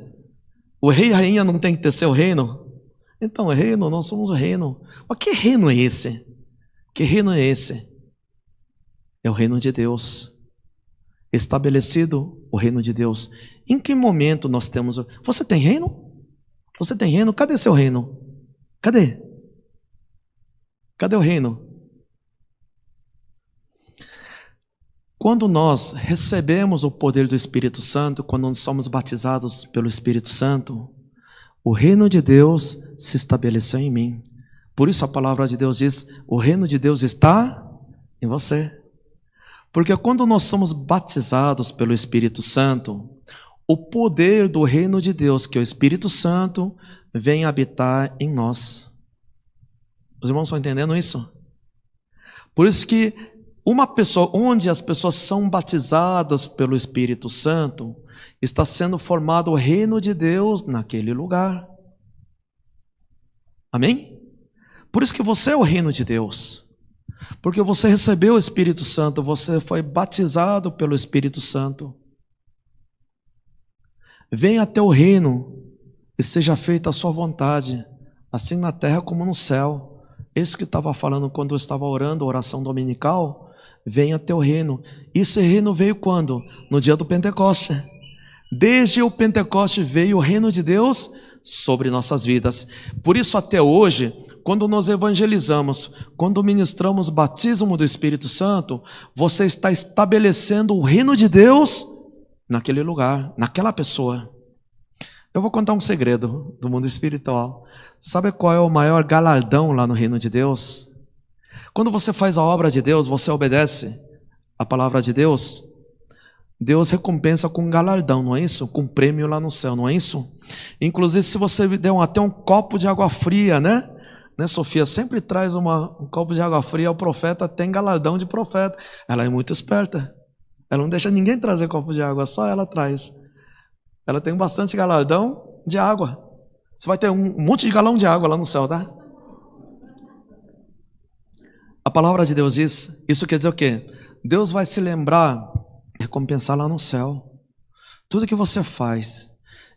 O rei e a rainha não tem que ter seu reino? Então, é reino, nós somos o reino. Mas que reino é esse? Que reino é esse? É o reino de Deus. Estabelecido o reino de Deus. Em que momento nós temos? Você tem reino? Você tem reino? Cadê seu reino? Cadê? Cadê o reino? Quando nós recebemos o poder do Espírito Santo, quando nós somos batizados pelo Espírito Santo, o reino de Deus se estabeleceu em mim. Por isso a palavra de Deus diz: o reino de Deus está em você. Porque quando nós somos batizados pelo Espírito Santo, o poder do reino de Deus, que é o Espírito Santo, vem habitar em nós. Os irmãos estão entendendo isso? Por isso que uma pessoa, onde as pessoas são batizadas pelo Espírito Santo, está sendo formado o reino de Deus naquele lugar. Amém? Por isso que você é o reino de Deus. Porque você recebeu o Espírito Santo, você foi batizado pelo Espírito Santo. Venha até o reino e seja feita a sua vontade, assim na terra como no céu. Isso que eu estava falando quando eu estava orando, a oração dominical. Venha até o reino. Esse reino veio quando? No dia do Pentecoste. Desde o Pentecoste veio o reino de Deus sobre nossas vidas. Por isso até hoje, quando nós evangelizamos, quando ministramos o batismo do Espírito Santo, você está estabelecendo o reino de Deus naquele lugar, naquela pessoa. Eu vou contar um segredo do mundo espiritual. Sabe qual é o maior galardão lá no reino de Deus? Quando você faz a obra de Deus, você obedece a palavra de Deus, Deus recompensa com um galardão, não é isso? Com um prêmio lá no céu, não é isso? Inclusive, se você der até um copo de água fria, né, Sofia? Sempre traz um copo de água fria, o profeta tem galardão de profeta. Ela é muito esperta. Ela não deixa ninguém trazer copo de água, só ela traz. Ela tem bastante galardão de água. Você vai ter um monte de galão de água lá no céu, tá? A palavra de Deus diz, isso quer dizer o quê? Deus vai se lembrar, recompensar lá no céu. Tudo que você faz.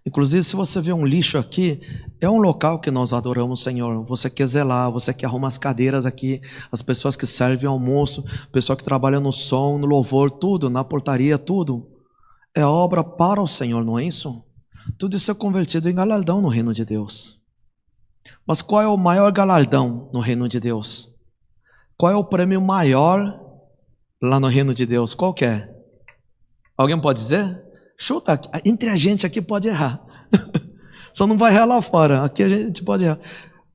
Inclusive, se você vê um lixo aqui, é um local que nós adoramos o Senhor. Você quer zelar, você quer arrumar as cadeiras aqui, as pessoas que servem almoço, o pessoal que trabalha no som, no louvor, tudo, na portaria, tudo. É obra para o Senhor, não é isso? Tudo isso é convertido em galardão no reino de Deus. Mas qual é o maior galardão no reino de Deus? Qual é o prêmio maior lá no reino de Deus? Qual que é? Alguém pode dizer? Chuta, entre a gente aqui pode errar. Só não vai errar lá fora, aqui a gente pode errar.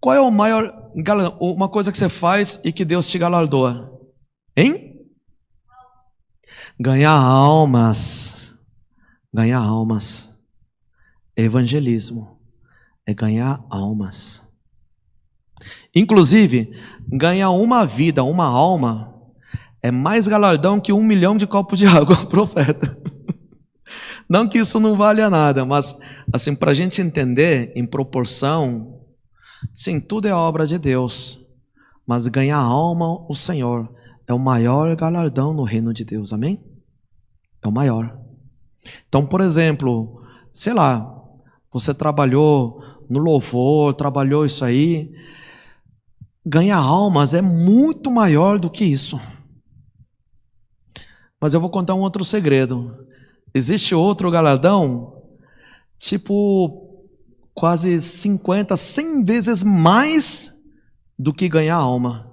Qual é o maior galardão? Uma coisa que você faz e que Deus te galardoa? Hein? Ganhar almas. Ganhar almas. Evangelismo é ganhar almas. Inclusive, ganhar uma vida, uma alma, é mais galardão que 1 milhão de copos de água, profeta. Não que isso não valha nada, mas assim, para a gente entender em proporção, sim, tudo é obra de Deus, mas ganhar alma, o Senhor, é o maior galardão no reino de Deus, amém? É o maior. Então, por exemplo, sei lá, você trabalhou no louvor, trabalhou isso aí, ganhar almas é muito maior do que isso. Mas eu vou contar um outro segredo. Existe outro galardão, tipo, quase 50, 100 vezes mais do que ganhar alma.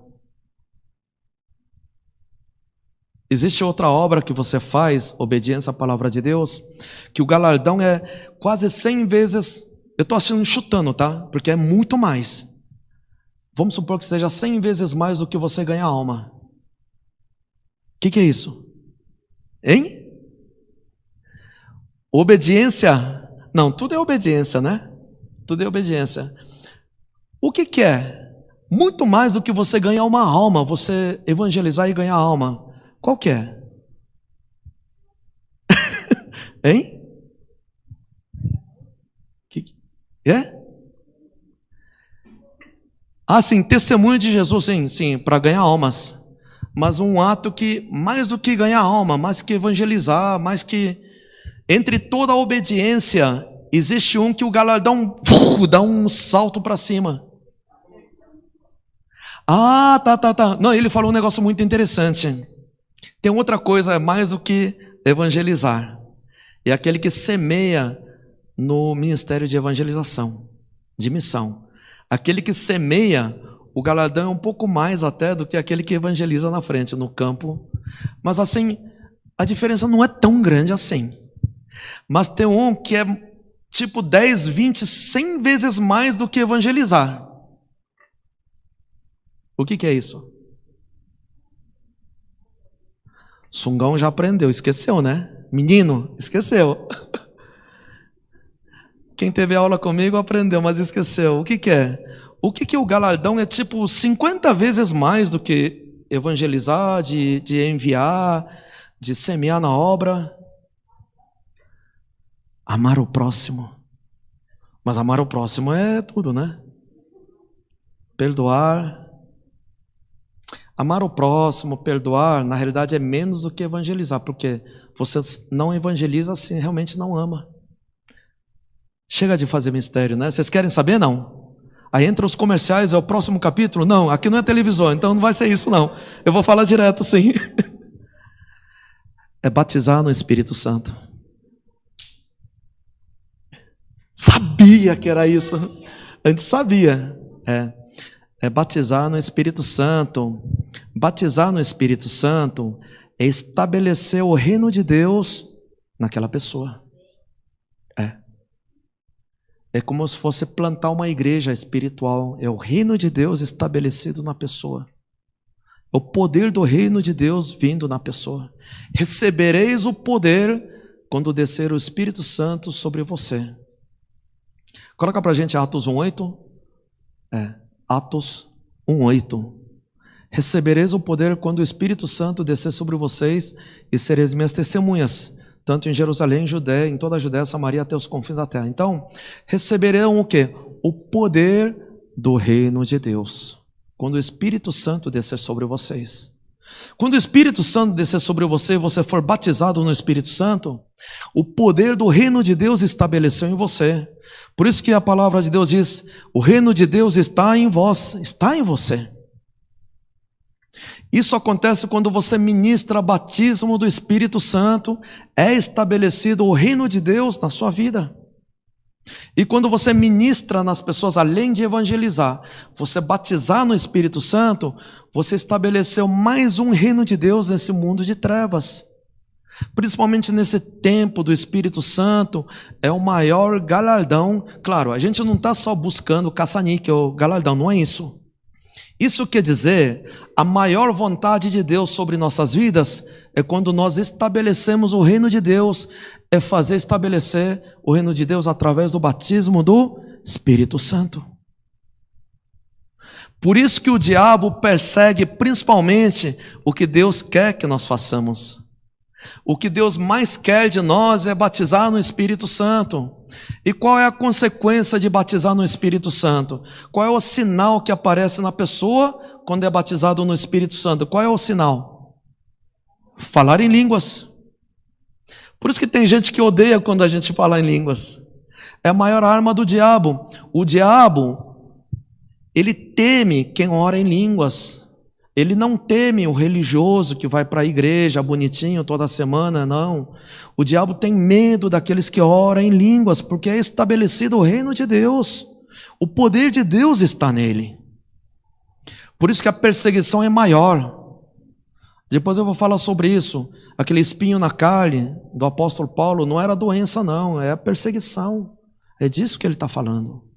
Existe outra obra que você faz, obediência à palavra de Deus, que o galardão é quase 100 vezes, eu estou chutando, tá? Porque é muito mais. Vamos supor que seja 100 vezes mais do que você ganha alma. O que é isso? Hein? Obediência? Não, tudo é obediência, né? Tudo é obediência. O que é? Muito mais do que você ganhar uma alma, você evangelizar e ganhar alma. Qual que é? Hein? É? Ah, sim, testemunho de Jesus, sim, para ganhar almas. Mas um ato que, mais do que ganhar alma, mais que evangelizar, mais que... Entre toda a obediência, existe um que o galardão dá um salto para cima. Ah, tá. Não, ele falou um negócio muito interessante. Tem outra coisa mais do que evangelizar. É aquele que semeia no ministério de evangelização, de missão. Aquele que semeia, o galardão é um pouco mais até do que aquele que evangeliza na frente, no campo. Mas assim, a diferença não é tão grande assim. Mas tem um que é tipo 10, 20, 100 vezes mais do que evangelizar. O que é isso? Sungão já aprendeu, esqueceu, né? Menino, esqueceu. Quem teve aula comigo aprendeu, mas esqueceu. O que é? O que o galardão é tipo 50 vezes mais do que evangelizar, de enviar, de semear na obra? Amar o próximo. Mas amar o próximo é tudo, né? Perdoar. Amar o próximo, perdoar, na realidade é menos do que evangelizar, porque você não evangeliza se realmente não ama. Chega de fazer mistério, né? Vocês querem saber? Não. Aí entra os comerciais, é o próximo capítulo? Não, aqui não é televisão, então não vai ser isso não. Eu vou falar direto, sim. É batizar no Espírito Santo. Sabia que era isso. A gente sabia. É batizar no Espírito Santo. Batizar no Espírito Santo é estabelecer o reino de Deus naquela pessoa. É como se fosse plantar uma igreja espiritual. É o reino de Deus estabelecido na pessoa. É o poder do reino de Deus vindo na pessoa. Recebereis o poder quando descer o Espírito Santo sobre você. Coloca pra gente Atos 1:8. Atos 1:8. Recebereis o poder quando o Espírito Santo descer sobre vocês e sereis minhas testemunhas, tanto em Jerusalém, Judéia, em toda a Judéia, Samaria, até os confins da terra. Então, receberão o quê? O poder do reino de Deus, quando o Espírito Santo descer sobre vocês. Quando o Espírito Santo descer sobre você e você for batizado no Espírito Santo, o poder do reino de Deus estabeleceu em você. Por isso que a palavra de Deus diz, o reino de Deus está em vós, está em você. Isso acontece quando você ministra batismo do Espírito Santo, é estabelecido o reino de Deus na sua vida. E quando você ministra nas pessoas, além de evangelizar, você batizar no Espírito Santo, você estabeleceu mais um reino de Deus nesse mundo de trevas. Principalmente nesse tempo do Espírito Santo, é o maior galardão. Claro, a gente não está só buscando caça-níquel, galardão, não é isso. Isso quer dizer, a maior vontade de Deus sobre nossas vidas é quando nós estabelecemos o reino de Deus, é fazer estabelecer o reino de Deus através do batismo do Espírito Santo. Por isso que o diabo persegue principalmente o que Deus quer que nós façamos. O que Deus mais quer de nós é batizar no Espírito Santo. E qual é a consequência de batizar no Espírito Santo? Qual é o sinal que aparece na pessoa quando é batizado no Espírito Santo? Qual é o sinal? Falar em línguas. Por isso que tem gente que odeia quando a gente fala em línguas. É a maior arma do diabo. O diabo, ele teme quem ora em línguas. Ele não teme o religioso que vai para a igreja bonitinho toda semana, não. O diabo tem medo daqueles que oram em línguas, porque é estabelecido o reino de Deus. O poder de Deus está nele. Por isso que a perseguição é maior. Depois eu vou falar sobre isso. Aquele espinho na carne do apóstolo Paulo não era doença, não. É a perseguição. É disso que ele está falando.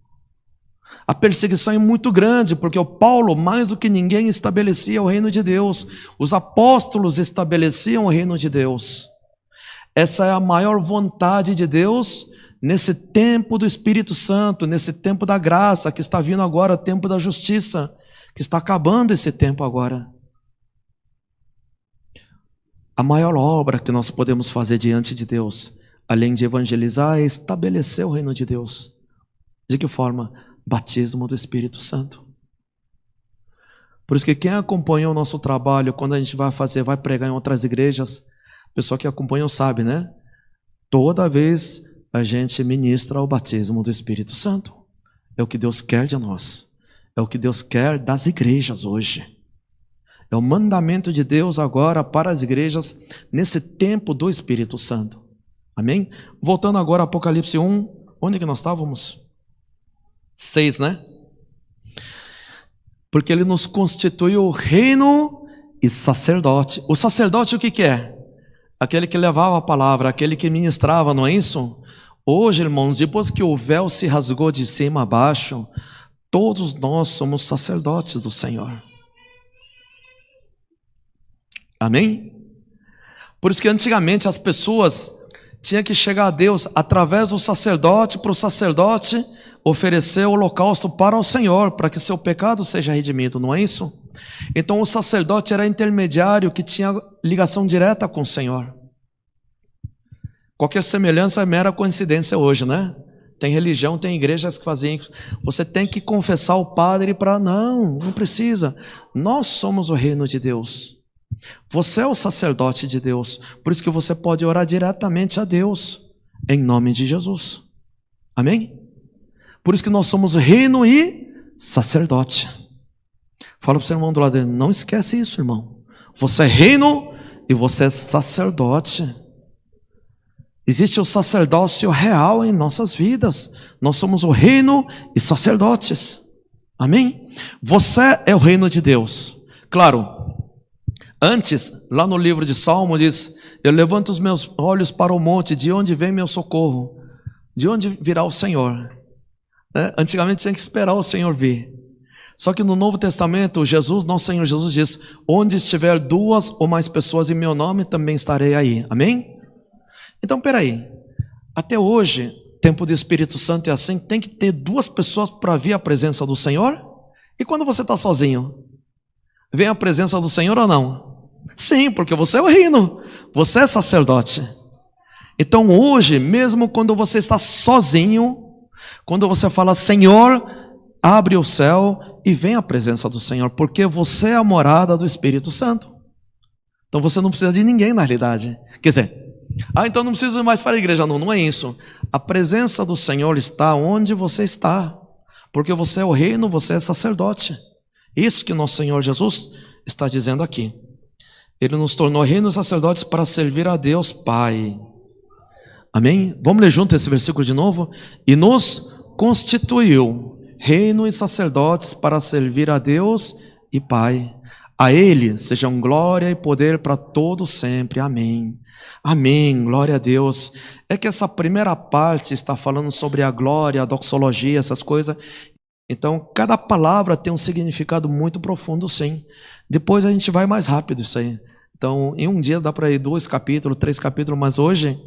A perseguição é muito grande, porque o Paulo, mais do que ninguém, estabelecia o reino de Deus. Os apóstolos estabeleciam o reino de Deus. Essa é a maior vontade de Deus nesse tempo do Espírito Santo, nesse tempo da graça, que está vindo agora, o tempo da justiça, que está acabando esse tempo agora. A maior obra que nós podemos fazer diante de Deus, além de evangelizar, é estabelecer o reino de Deus. De que forma? Batismo do Espírito Santo. Por isso que quem acompanha o nosso trabalho, quando a gente vai pregar em outras igrejas, a pessoa que acompanha sabe, né? Toda vez a gente ministra o batismo do Espírito Santo. É o que Deus quer de nós. É o que Deus quer das igrejas hoje. É o mandamento de Deus agora para as igrejas nesse tempo do Espírito Santo. Amém? Voltando agora a Apocalipse 1, onde que nós estávamos? 6, né? Porque ele nos constituiu reino e sacerdote. O sacerdote o que é? aquele que levava a palavra, aquele que ministrava, não é isso? Hoje, irmãos, depois que o véu se rasgou de cima a baixo, todos nós somos sacerdotes do Senhor. Amém? Por isso que antigamente as pessoas tinham que chegar a Deus através do sacerdote, para o sacerdote oferecer o holocausto para o Senhor, para que seu pecado seja redimido, não é isso? Então o sacerdote era intermediário que tinha ligação direta com o Senhor. Qualquer semelhança é mera coincidência hoje, né? Tem religião, tem igrejas que fazem isso. Você tem que confessar o padre para... Não precisa. Nós somos o reino de Deus. Você é o sacerdote de Deus. Por isso que você pode orar diretamente a Deus, em nome de Jesus. Amém? Por isso que nós somos reino e sacerdote. Fala para o seu irmão do lado dele, não esquece isso, irmão. Você é reino e você é sacerdote. Existe o sacerdócio real em nossas vidas. Nós somos o reino e sacerdotes. Amém? Você é o reino de Deus. Claro, antes, lá no livro de Salmo diz, eu levanto os meus olhos para o monte, de onde vem meu socorro? De onde virá o Senhor? Antigamente tinha que esperar o Senhor vir. Só que no Novo Testamento, Jesus, nosso Senhor Jesus diz, onde estiver 2 ou mais pessoas em meu nome, também estarei aí. Amém? Então, peraí, até hoje, tempo do Espírito Santo é assim, tem que ter 2 pessoas para vir a presença do Senhor? E quando você está sozinho? Vem a presença do Senhor ou não? Sim, porque você é o reino, você é sacerdote. Então hoje, mesmo quando você está sozinho, quando você fala, Senhor, abre o céu e vem a presença do Senhor, porque você é a morada do Espírito Santo. Então você não precisa de ninguém na realidade. Quer dizer, então não preciso mais para a igreja. Não é isso. A presença do Senhor está onde você está, porque você é o reino, você é sacerdote. Isso que nosso Senhor Jesus está dizendo aqui. Ele nos tornou reino e sacerdotes para servir a Deus Pai. Amém? Vamos ler junto esse versículo de novo? E nos constituiu reino e sacerdotes para servir a Deus e Pai. A Ele sejam glória e poder para todos sempre. Amém. Amém. Glória a Deus. É que essa primeira parte está falando sobre a glória, a doxologia, essas coisas. Então, cada palavra tem um significado muito profundo, sim. Depois a gente vai mais rápido isso aí. Então, em um dia dá para ir 2 capítulos, 3 capítulos, mas hoje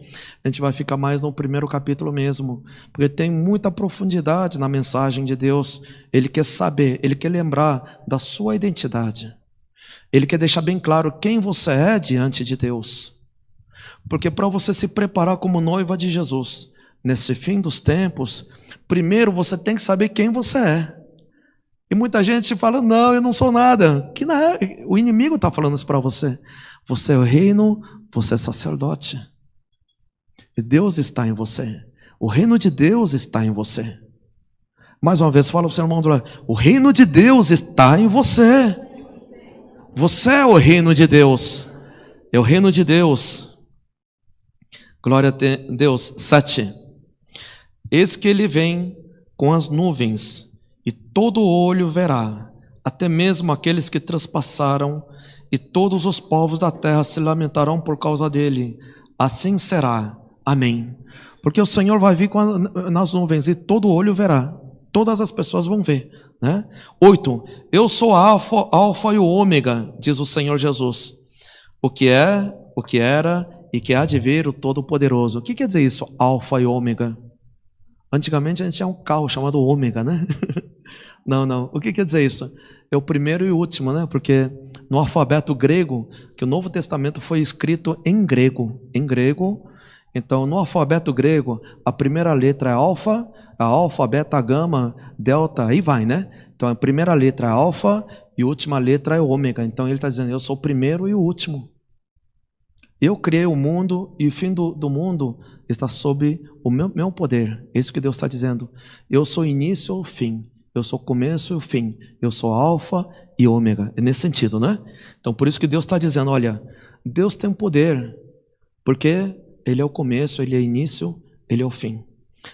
a gente vai ficar mais no primeiro capítulo mesmo, porque tem muita profundidade na mensagem de Deus. Ele quer saber, Ele quer lembrar da sua identidade. Ele quer deixar bem claro quem você é diante de Deus. Porque para você se preparar como noiva de Jesus, nesse fim dos tempos, primeiro você tem que saber quem você é. E muita gente fala, não, eu não sou nada. Que não é. O inimigo está falando isso para você. Você é o reino, você é sacerdote. E Deus está em você. O reino de Deus está em você. Mais uma vez, fala para o seu irmão do lado, o reino de Deus está em você. Você é o reino de Deus. É o reino de Deus. Glória a Deus. 7. Eis que ele vem com as nuvens, e todo olho verá, até mesmo aqueles que transpassaram, e todos os povos da terra se lamentarão por causa dele. Assim será. Amém. Porque o Senhor vai vir nas nuvens, e todo olho verá. Todas as pessoas vão ver, né? 8. Eu sou alfa e o ômega, diz o Senhor Jesus. O que é, o que era e que há de vir, o Todo-Poderoso. O que quer dizer isso, alfa e ômega? Antigamente a gente tinha um carro chamado ômega, né? Não. O que quer dizer isso? É o primeiro e o último, né? Porque no alfabeto grego, que o Novo Testamento foi escrito em grego. Então, no alfabeto grego, a primeira letra é alfa, a alfa, beta, gama, delta, aí vai, né? Então, a primeira letra é alfa e a última letra é ômega. Então, ele está dizendo, eu sou o primeiro e o último. Eu criei o mundo e o fim do mundo está sob o meu poder. É isso que Deus está dizendo. Eu sou o início ou o fim. Eu sou o começo e o fim. Eu sou alfa e ômega. É nesse sentido, né? Então, por isso que Deus está dizendo, olha, Deus tem poder, porque Ele é o começo, Ele é o início, Ele é o fim.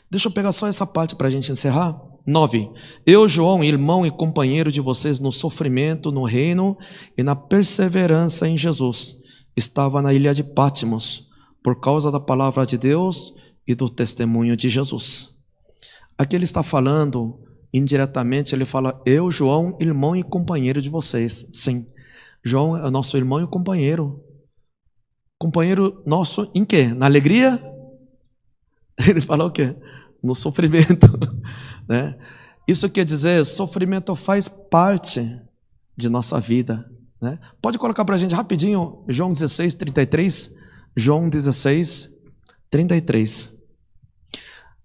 Deixa eu pegar só essa parte para a gente encerrar. 9. Eu, João, irmão e companheiro de vocês no sofrimento, no reino e na perseverança em Jesus, estava na ilha de Patmos por causa da palavra de Deus e do testemunho de Jesus. Aqui ele está falando, indiretamente, ele fala: eu, João, irmão e companheiro de vocês. Sim, João é o nosso irmão e companheiro. Companheiro nosso em quê? Na alegria? Ele fala o quê? No sofrimento. Né? Isso quer dizer, sofrimento faz parte de nossa vida. Né? Pode colocar para a gente rapidinho, João 16, 33. João 16, 33.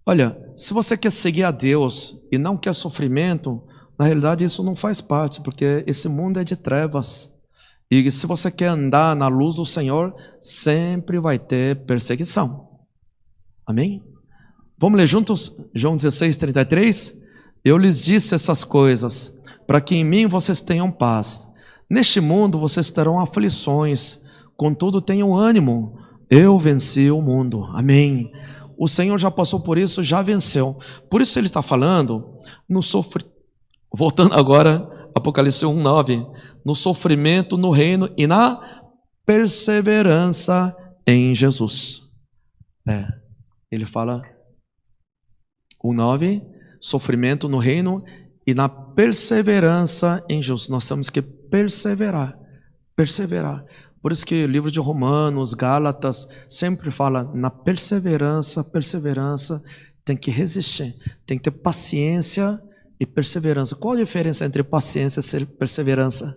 Olha, se você quer seguir a Deus e não quer sofrimento, na realidade isso não faz parte, porque esse mundo é de trevas. E se você quer andar na luz do Senhor, sempre vai ter perseguição. Amém? Vamos ler juntos? João 16, 33. Eu lhes disse essas coisas, para que em mim vocês tenham paz. Neste mundo vocês terão aflições, contudo tenham ânimo. Eu venci o mundo. Amém. O Senhor já passou por isso, já venceu. Por isso ele está falando no sofrimento. Voltando agora, Apocalipse 1:9, no sofrimento, no reino e na perseverança em Jesus. Ele fala 1:9, sofrimento no reino e na perseverança em Jesus. Nós temos que perseverar. Por isso que o livro de Romanos, Gálatas, sempre fala na perseverança, tem que resistir, tem que ter paciência e perseverança. Qual a diferença entre paciência e perseverança?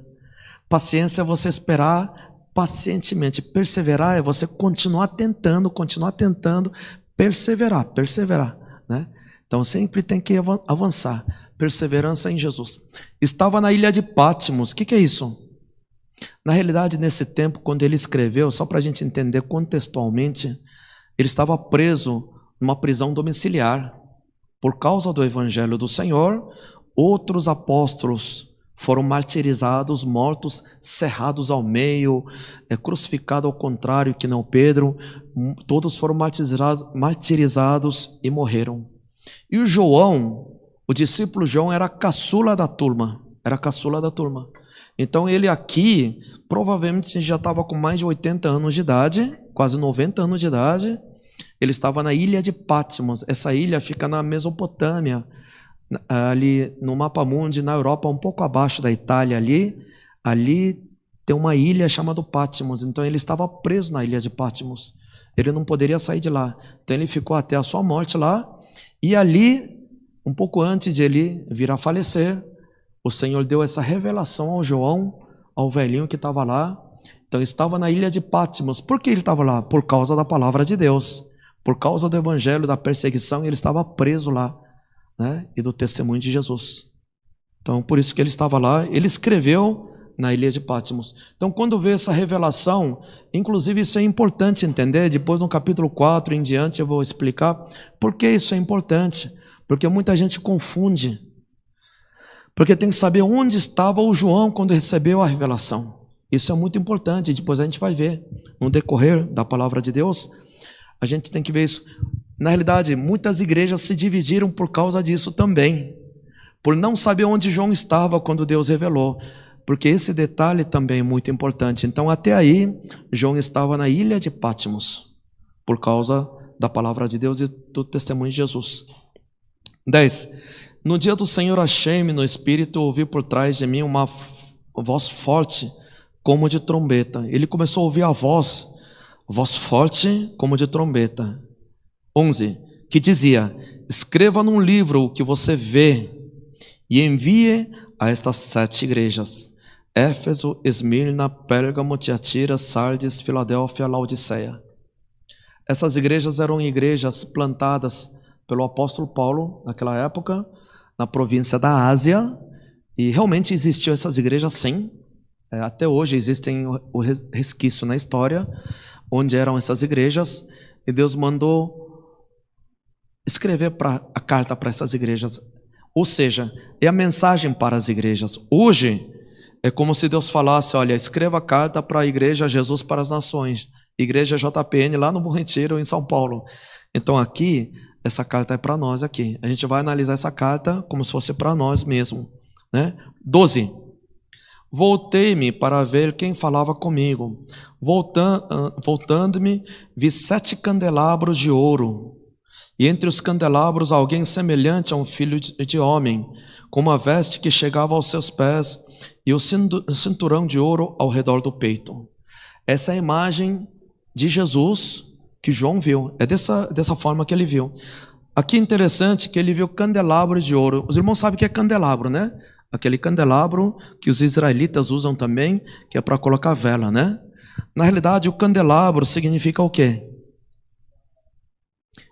Paciência é você esperar pacientemente, perseverar é você continuar tentando, perseverar, né? Então sempre tem que avançar, perseverança em Jesus. Estava na ilha de Patmos, o que é isso? Na realidade, nesse tempo, quando ele escreveu, só para a gente entender contextualmente, ele estava preso numa prisão domiciliar. Por causa do evangelho do Senhor, outros apóstolos foram martirizados, mortos, cerrados ao meio, crucificados ao contrário que não Pedro. Todos foram martirizados e morreram. E o João, o discípulo João, era a caçula da turma. Então ele aqui, provavelmente já estava com mais de 80 anos de idade, quase 90 anos de idade. Ele estava na ilha de Patmos. Essa ilha fica na Mesopotâmia, ali no mapa mundi, na Europa, um pouco abaixo da Itália ali tem uma ilha chamada Patmos. Então ele estava preso na ilha de Patmos. Ele não poderia sair de lá. Então ele ficou até a sua morte lá. E ali, um pouco antes de ele vir a falecer, o Senhor deu essa revelação ao João, ao velhinho que estava lá. Então estava na ilha de Patmos. Por que ele estava lá? Por causa da palavra de Deus. Por causa do evangelho, da perseguição, ele estava preso lá, né? E do testemunho de Jesus. Então, por isso que ele estava lá. Ele escreveu na ilha de Patmos. Então, quando vê essa revelação, inclusive isso é importante entender. Depois, no capítulo 4 em diante, eu vou explicar por que isso é importante. Porque muita gente confunde. Porque tem que saber onde estava o João quando recebeu a revelação. Isso é muito importante. Depois a gente vai ver no decorrer da palavra de Deus. A gente tem que ver isso. Na realidade, muitas igrejas se dividiram por causa disso também. Por não saber onde João estava quando Deus revelou. Porque esse detalhe também é muito importante. Então, até aí, João estava na ilha de Patmos. Por causa da palavra de Deus e do testemunho de Jesus. 10. No dia do Senhor achei-me no Espírito, ouvi por trás de mim uma voz forte, como de trombeta. Ele começou a ouvir a voz forte, como de trombeta. 11. Que dizia: escreva num livro o que você vê e envie a estas 7 igrejas: Éfeso, Esmirna, Pérgamo, Tiatira, Sardes, Filadélfia, Laodiceia. Essas igrejas eram igrejas plantadas pelo apóstolo Paulo naquela época, na província da Ásia, e realmente existiam essas igrejas sim. Até hoje existem o resquício na história, onde eram essas igrejas, e Deus mandou escrever a carta para essas igrejas. Ou seja, é a mensagem para as igrejas. Hoje, é como se Deus falasse: olha, escreva a carta para a igreja Jesus para as Nações, igreja JPN lá no Bom Retiro, em São Paulo. Então aqui, essa carta é para nós aqui. A gente vai analisar essa carta como se fosse para nós mesmo, né? 12. Voltei-me para ver quem falava comigo. Voltando-me, vi 7 candelabros de ouro, e entre os candelabros alguém semelhante a um filho de homem, com uma veste que chegava aos seus pés e o cinturão de ouro ao redor do peito. Essa é a imagem de Jesus que João viu. É dessa forma que ele viu. Aqui é interessante que ele viu candelabros de ouro. Os irmãos sabem o que é candelabro, né? Aquele candelabro que os israelitas usam também, que é para colocar vela, né? Na realidade, o candelabro significa o quê?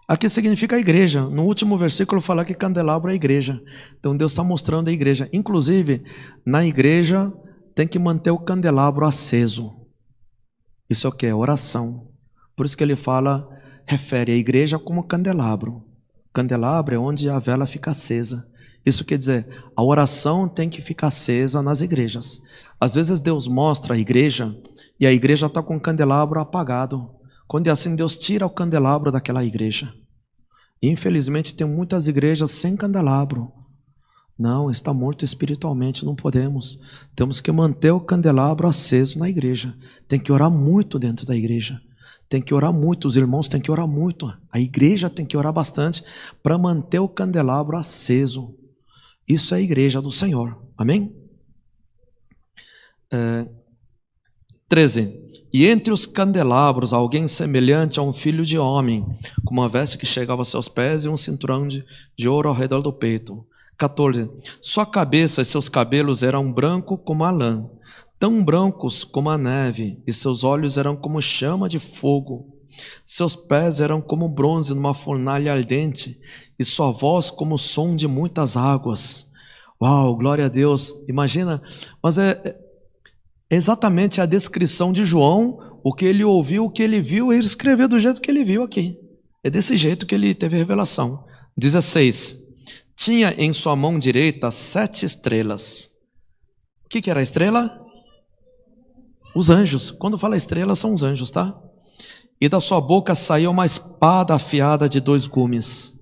Aqui significa a igreja. No último versículo fala que candelabro é a igreja. Então Deus está mostrando a igreja. Inclusive, na igreja tem que manter o candelabro aceso. Isso é o quê? Oração. Por isso que ele fala, refere a igreja como candelabro. Candelabro é onde a vela fica acesa. Isso quer dizer, a oração tem que ficar acesa nas igrejas. Às vezes Deus mostra a igreja e a igreja está com o candelabro apagado. Quando é assim, Deus tira o candelabro daquela igreja. E, infelizmente, tem muitas igrejas sem candelabro. Não, está morto espiritualmente, não podemos. Temos que manter o candelabro aceso na igreja. Tem que orar muito dentro da igreja. Tem que orar muito, os irmãos têm que orar muito. A igreja tem que orar bastante para manter o candelabro aceso. Isso é a igreja do Senhor. Amém? 13. E entre os candelabros, alguém semelhante a um filho de homem, com uma veste que chegava aos seus pés e um cinturão de ouro ao redor do peito. 14. Sua cabeça e seus cabelos eram brancos como a lã, tão brancos como a neve, e seus olhos eram como chama de fogo. Seus pés eram como bronze numa fornalha ardente, e sua voz como o som de muitas águas. Uau, glória a Deus! Imagina, mas é exatamente a descrição de João, o que ele ouviu, o que ele viu, ele escreveu do jeito que ele viu aqui. É desse jeito que ele teve a revelação. 16. Tinha em sua mão direita 7 estrelas. O que era a estrela? Os anjos. Quando fala estrela, são os anjos, tá? E da sua boca saiu uma espada afiada de 2 gumes.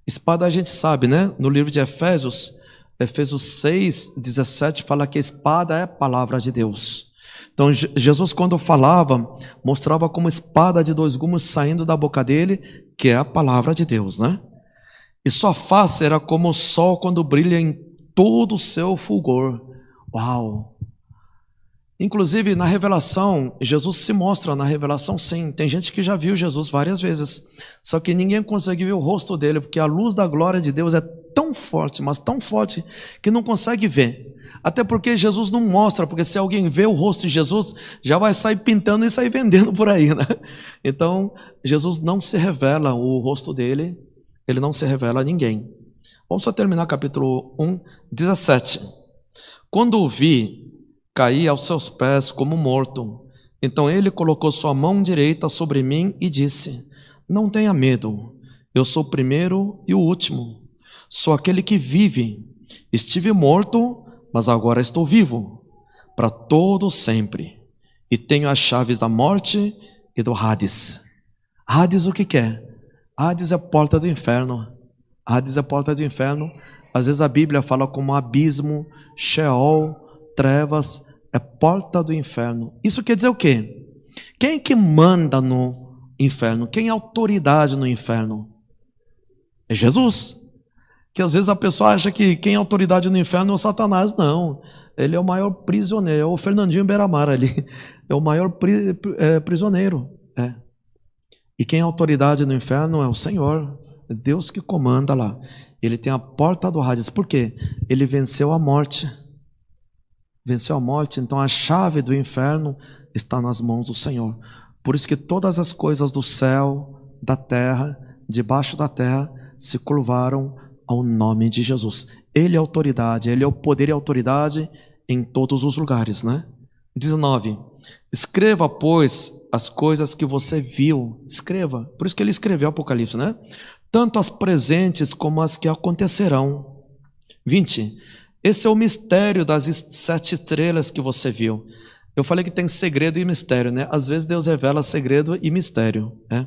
Espada a gente sabe, né? No livro de Efésios 6:17 fala que a espada é a palavra de Deus. Então Jesus, quando falava, mostrava como espada de 2 gumes saindo da boca dele, que é a palavra de Deus, né? E sua face era como o sol quando brilha em todo o seu fulgor. Uau! Inclusive na revelação, Jesus se mostra na revelação sim. Tem gente que já viu Jesus várias vezes, só que ninguém consegue ver o rosto dele, porque a luz da glória de Deus é tão forte, mas tão forte, que não consegue ver. Até porque Jesus não mostra, porque se alguém vê o rosto de Jesus, já vai sair pintando e sair vendendo por aí, né? Então, Jesus não se revela o rosto dele, ele não se revela a ninguém. Vamos só terminar capítulo 1, 17. Quando o vi, caí aos seus pés como morto. Então ele colocou sua mão direita sobre mim e disse: não tenha medo, eu sou o primeiro e o último. Sou aquele que vive. Estive morto, mas agora estou vivo, para todo sempre. E tenho as chaves da morte e do Hades. Hades o que é? Hades é a porta do inferno. Hades é a porta do inferno. Às vezes a Bíblia fala como abismo, Sheol, trevas, é porta do inferno. Isso quer dizer o quê? Quem que manda no inferno? Quem é autoridade no inferno? É Jesus. Que às vezes a pessoa acha que quem é autoridade no inferno é o Satanás. Não, ele é o maior prisioneiro, é o Fernandinho Beiramar ali, é o maior prisioneiro. E quem é autoridade no inferno é o Senhor, é Deus que comanda lá. Ele tem a porta do Hades. Por quê? Ele venceu a morte. Venceu a morte, então a chave do inferno está nas mãos do Senhor. Por isso que todas as coisas do céu, da terra, debaixo da terra, se curvaram ao nome de Jesus. Ele é autoridade, ele é o poder e autoridade em todos os lugares, né? 19. Escreva, pois, as coisas que você viu. Escreva. Por isso que ele escreveu Apocalipse, né? Tanto as presentes como as que acontecerão. 20. Esse é o mistério das 7 estrelas que você viu. Eu falei que tem segredo e mistério, né? Às vezes Deus revela segredo e mistério, né?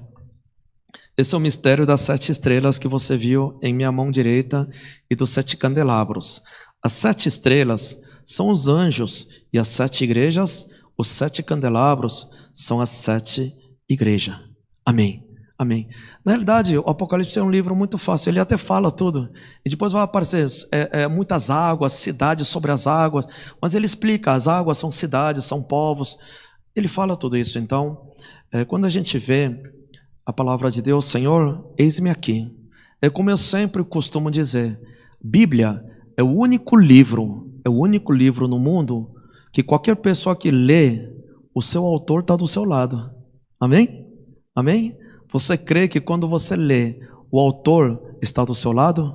Esse é o mistério das 7 estrelas que você viu em minha mão direita e dos 7 candelabros. As 7 estrelas são os anjos, e as 7 igrejas, os 7 candelabros, são as 7 igrejas. Amém. Amém. Na realidade, o Apocalipse é um livro muito fácil, ele até fala tudo. E depois vai aparecer muitas águas, cidades sobre as águas, mas ele explica, as águas são cidades, são povos. Ele fala tudo isso. Então, quando a gente vê a palavra de Deus, Senhor, eis-me aqui. É como eu sempre costumo dizer, Bíblia é o único livro no mundo que qualquer pessoa que lê, o seu autor está do seu lado. Amém? Amém? Você crê que quando você lê, o autor está do seu lado?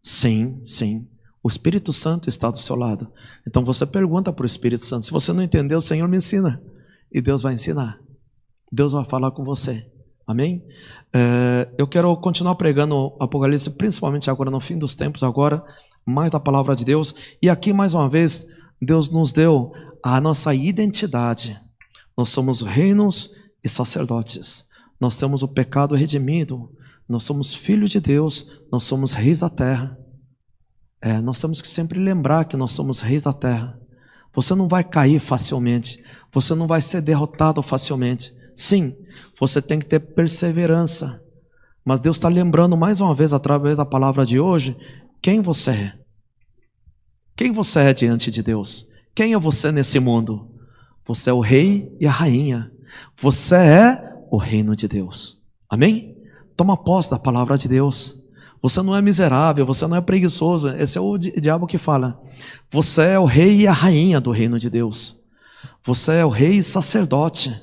Sim, sim. O Espírito Santo está do seu lado. Então você pergunta para o Espírito Santo. Se você não entendeu, o Senhor me ensina. E Deus vai ensinar. Deus vai falar com você. Amém? Eu quero continuar pregando Apocalipse, principalmente agora no fim dos tempos, agora, mais da palavra de Deus. E aqui, mais uma vez, Deus nos deu a nossa identidade. Nós somos reinos e sacerdotes. Nós temos o pecado redimido. Nós somos filhos de Deus. Nós somos reis da terra. Nós temos que sempre lembrar que nós somos reis da terra. Você não vai cair facilmente. Você não vai ser derrotado facilmente. Sim, você tem que ter perseverança. Mas Deus está lembrando mais uma vez, através da palavra de hoje, quem você é. Quem você é diante de Deus. Quem é você nesse mundo? Você é o rei e a rainha. Você é o reino de Deus. Amém? Toma posse da palavra de Deus. Você não é miserável, você não é preguiçoso. Esse é o diabo que fala. Você é o rei e a rainha do reino de Deus. Você é o rei e sacerdote.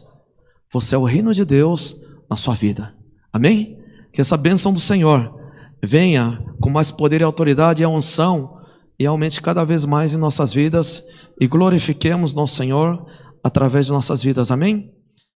Você é o reino de Deus na sua vida. Amém? Que essa bênção do Senhor venha com mais poder e autoridade e a unção e aumente cada vez mais em nossas vidas e glorifiquemos nosso Senhor através de nossas vidas. Amém?